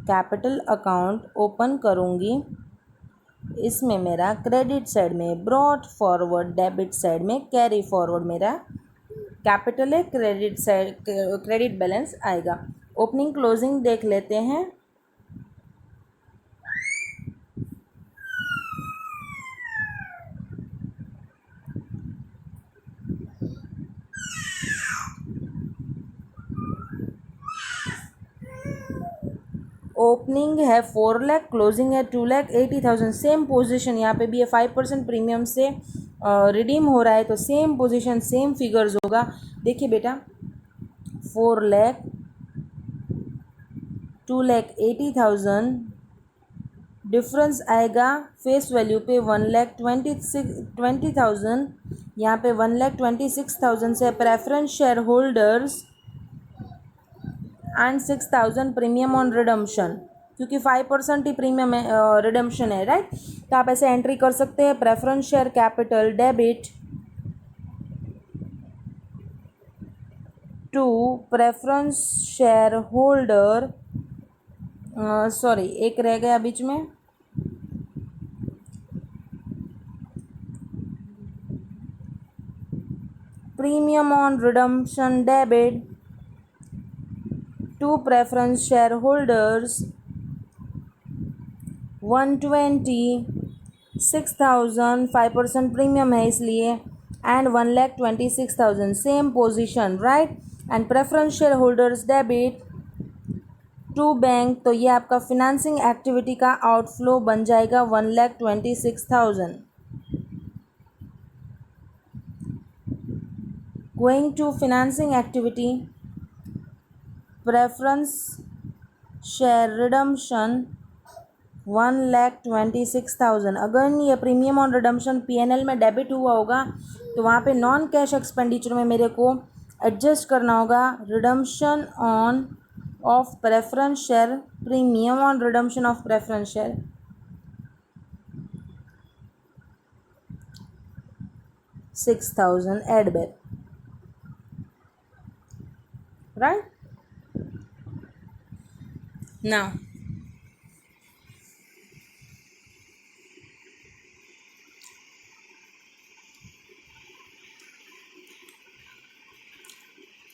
capital account open करूँगी। इसमें मेरा क्रेडिट साइड में ब्रॉट फॉरवर्ड, डेबिट साइड में कैरी फॉरवर्ड मेरा कैपिटल है, क्रेडिट साइड क्रेडिट बैलेंस आएगा। ओपनिंग क्लोजिंग देख लेते हैं। ओपनिंग है 4 लाख, क्लोजिंग है 2,80,000। सेम पोजीशन यहाँ पे भी है, 5% प्रीमियम से रिडीम हो रहा है, तो सेम पोजीशन सेम फिगर्स होगा। देखिए बेटा 4 लाख, 2,80,000, डिफरेंस आएगा फेस वैल्यू पे 1,20,000। यहाँ पे 1,26,000 से preference share holders and 6,000 premium on redemption, क्योंकि 5% ही प्रीमियम है, रिडम्पशन है, राइट। तो आप ऐसे एंट्री कर सकते हैं, preference share capital debit to preference share holder, sorry एक रह गया बीच में, premium on redemption debit to preference share holders 120, 6,000, 5% premium है इसलिए, and 1,26,000 same position, right. And preference share holders debit to bank, तो ये आपका फिनेंसिंग एक्टिविटी का आउटफ्लो बन जाएगा 1,26,000। Going to financing activity, preference share redemption 1,26,000। अगर ये प्रीमियम ऑन रिडम्पशन PNL में डेबिट हुआ होगा तो वहाँ पे नॉन कैश एक्सपेंडिचर में मेरे को एडजस्ट करना होगा redemption on of preference share, premium on redemption of preference share, $6,000 add back, right. Now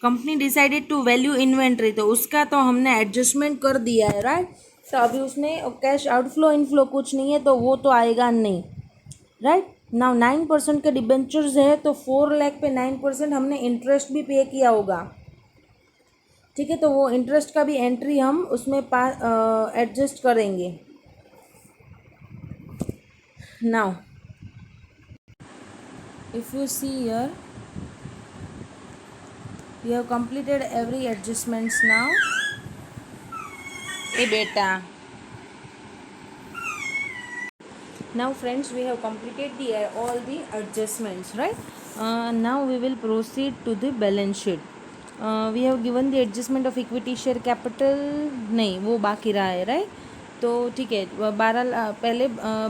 company decided to value inventory, तो उसका तो हमने एडजस्टमेंट कर दिया है, राइट। तो अभी उसमें कैश आउटफ्लो इनफ्लो कुछ नहीं है, तो वो तो आएगा नहीं, राइट। नाउ 9% के डिबेंचर्स है, तो 4 लाख पे 9% हमने इंटरेस्ट भी पे किया होगा, ठीक है। तो वो इंटरेस्ट का भी एंट्री हम उसमें एडजस्ट करेंगे। Now if you see here, we have completed every adjustments now. Hey beta, now friends we have completed all the adjustments, right. Now we will proceed to the balance sheet. We have given the adjustment of equity share capital, नहीं वो बाकी रहा है, right. तो ठीक है, 12 पहले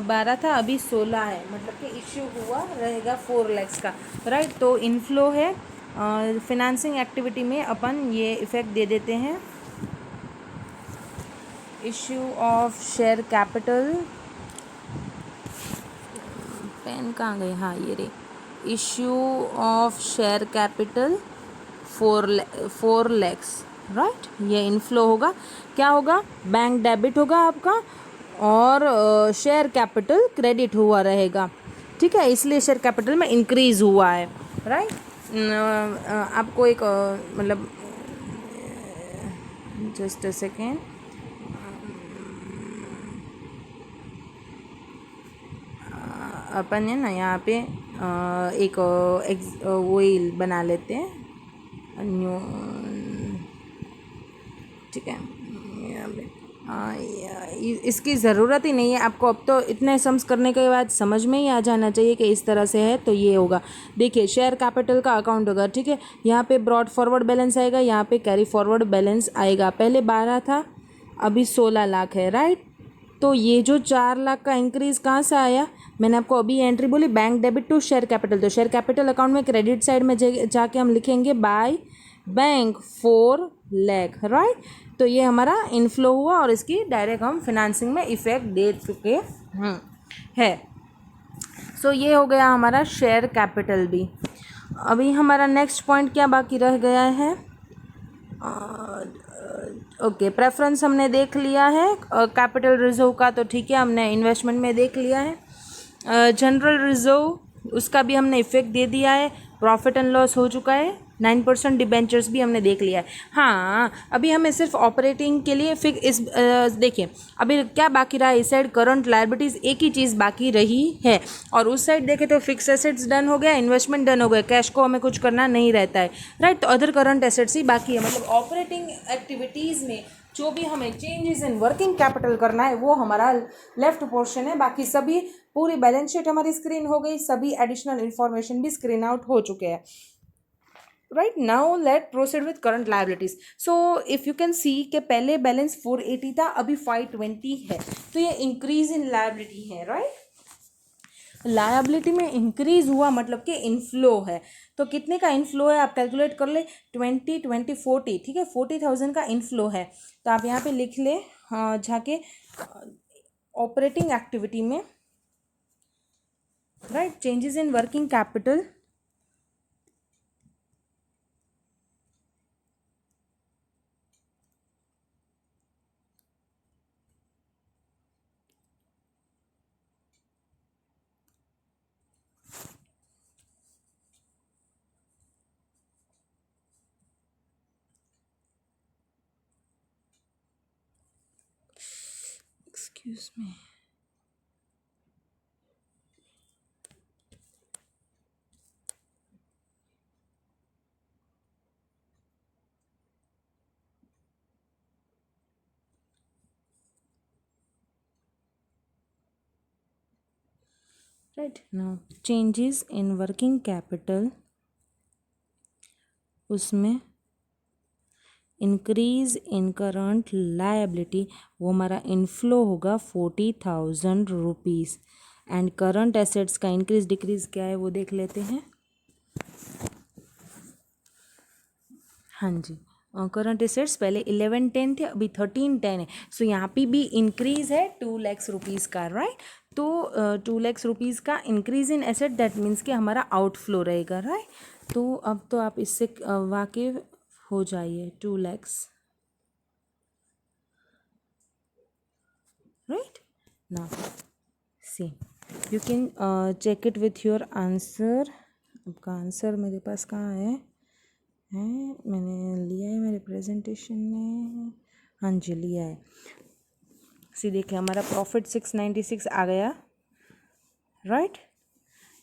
12 था, अभी 16 है, मतलब कि इश्यू हुआ रहेगा 4 लैक्स का, राइट। तो इनफ्लो है, फिनेंसिंग एक्टिविटी में अपन ये इफ़ेक्ट दे देते हैं, issue of share capital, pen कहाँ गए, हाँ ये रे, issue of share capital 4 lakhs, right. ये इनफ्लो होगा, क्या होगा, बैंक डेबिट होगा आपका, और शेयर कैपिटल क्रेडिट हुआ रहेगा, ठीक है, इसलिए शेयर कैपिटल में इंक्रीज हुआ है, राइट। आपको एक मतलब जस्ट अ सेकेंड, अपन है ना यहाँ पे एक वही बना लेते हैं न्यू, ठीक है, यहाँ पे इसकी ज़रूरत ही नहीं है आपको, अब तो इतने सम्स करने के बाद समझ में ही आ जाना चाहिए कि इस तरह से है, तो ये होगा, देखिए शेयर कैपिटल का अकाउंट होगा, ठीक है, यहाँ पे ब्रॉड फॉरवर्ड बैलेंस आएगा, यहाँ पे कैरी फॉरवर्ड बैलेंस आएगा, पहले 12 था, अभी 16 लाख है, राइट। तो ये जो 4 लाख का इंक्रीज़ कहाँ से आया, मैंने आपको अभी एंट्री बोली, bank debit to share capital, तो शेयर कैपिटल अकाउंट में क्रेडिट साइड में जाके हम लिखेंगे बाय बैंक 4 लाख, राइट। तो ये हमारा इनफ्लो हुआ और इसकी डायरेक्ट हम फिनेंसिंग में इफ़ेक्ट दे चुके हैं। सो ये हो गया हमारा शेयर कैपिटल भी। अभी हमारा नेक्स्ट पॉइंट क्या बाकी रह गया है, ओके प्रेफरेंस हमने देख लिया है, कैपिटल रिजर्व का तो ठीक है, हमने इन्वेस्टमेंट में देख लिया है, जनरल रिजर्व उसका भी हमने इफेक्ट दे दिया है, प्रॉफिट एंड लॉस हो चुका है, 9% डिबेंचर्स भी हमने देख लिया है। हाँ, अभी हमें सिर्फ ऑपरेटिंग के लिए फिर इस देखिए अभी क्या बाकी रहा, इस साइड करंट लायबिलिटीज़ एक ही चीज़ बाकी रही है, और उस साइड देखें तो फिक्स एसेट्स डन हो गया, इन्वेस्टमेंट डन हो गया, कैश को हमें कुछ करना नहीं रहता है, राइट। तो अदर करंट एसेट्स ही बाकी है, मतलब ऑपरेटिंग एक्टिविटीज़ में जो भी हमें चेंजेस इन वर्किंग कैपिटल करना है वो हमारा लेफ्ट पोर्शन है, बाकी सभी पूरी बैलेंस शीट हमारी स्क्रीन हो गई, सभी एडिशनल इंफॉर्मेशन भी स्क्रीन आउट हो चुके हैं, right. Now let proceed with current liabilities. So if you can see के पहले बैलेंस 480 था, अभी 520 है, तो ये इंक्रीज इन लायबिलिटी है, राइट। लायबिलिटी में इंक्रीज हुआ मतलब कि इनफ्लो है, तो कितने का इनफ्लो है आप कैलकुलेट कर ले, 20 20 40, ठीक है, 40,000 का इनफ्लो है, तो आप यहाँ पे लिख ले जाके ऑपरेटिंग एक्टिविटी में, right, changes in working capital, excuse me, right. Now changes in working capital, उसमें इंक्रीज इन करंट लायबिलिटी, वो हमारा इनफ्लो होगा 40,000 रुपीज़, एंड करंट एसेट्स का इंक्रीज डिक्रीज क्या है वो देख लेते हैं। हाँ जी, करंट एसेट्स पहले 1110 थे, अभी 1310 है, सो यहाँ पे भी इंक्रीज है 2 लाख रुपीज़ का, राइट। तो 2 लाख रुपीज़ का increase in asset, that means कि हमारा आउटफ्लो रहेगा, राइट। तो अब तो आप इससे वाकिफ हो जाइए, 2 lakhs, right. Now see you can check it with your answer. आपका आंसर मेरे पास कहाँ है मैंने लिया है मेरे प्रेजेंटेशन में, हाँ जी लिया है। सी देखिए हमारा प्रॉफिट 696 आ गया, राइट।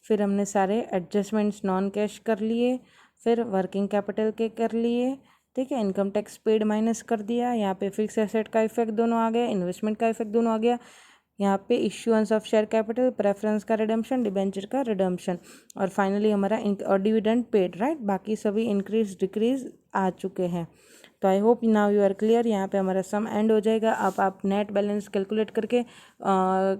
फिर हमने सारे एडजस्टमेंट्स नॉन कैश कर लिए, फिर वर्किंग कैपिटल के कर लिए, ठीक है, इनकम टैक्स पेड माइनस कर दिया, यहाँ पे फिक्स एसेट का इफेक्ट दोनों आ गया, इन्वेस्टमेंट का इफेक्ट दोनों आ गया, यहाँ पे issuance of share capital, preference का रिडम्पशन, डिबेंचर का रिडम्पशन, और फाइनली हमारा डिविडेंड पेड, राइट। बाकी सभी इंक्रीज डिक्रीज आ चुके हैं। तो I hope now you are clear. यहाँ पे हमारा सम एंड हो जाएगा। अब आप नेट बैलेंस कैलकुलेट करके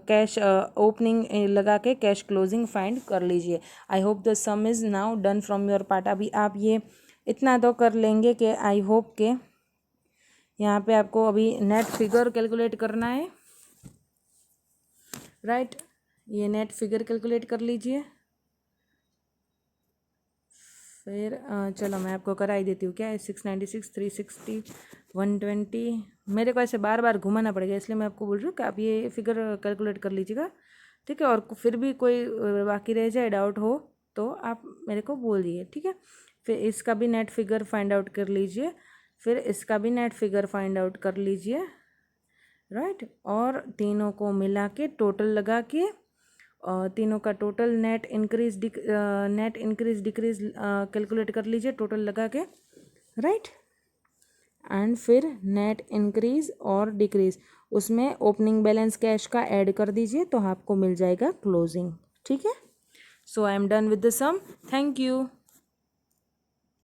कैश ओपनिंग लगा के कैश क्लोजिंग फाइंड कर लीजिए। I hope the sum is now done from your part. अभी आप ये इतना तो कर लेंगे कि आई होप के यहाँ पे आपको अभी नेट फिगर कैलकुलेट करना है, राइट। ये नेट फिगर कैलकुलेट कर लीजिए। फिर चलो मैं आपको करा ही देती हूँ। क्या है 696, 360, 120। मेरे को ऐसे बार बार घुमाना पड़ेगा, इसलिए मैं आपको बोल रही हूँ कि आप ये फिगर कैलकुलेट कर लीजिएगा, ठीक है। और फिर भी कोई बाकी रह जाए, डाउट हो तो आप मेरे को बोल दिए, ठीक है। फिर इसका भी नेट फिगर फाइंड आउट कर लीजिए, फिर इसका भी नेट फिगर फाइंड आउट कर लीजिए, राइट। और तीनों को मिला के टोटल लगा के तीनों का total net increase decrease calculate कर लीजिए टोटल लगा के, राइट। एंड फिर नेट इंक्रीज और डिक्रीज उसमें ओपनिंग बैलेंस कैश का ऐड कर दीजिए तो आपको मिल जाएगा क्लोजिंग, ठीक है। So I am done with the sum. Thank you.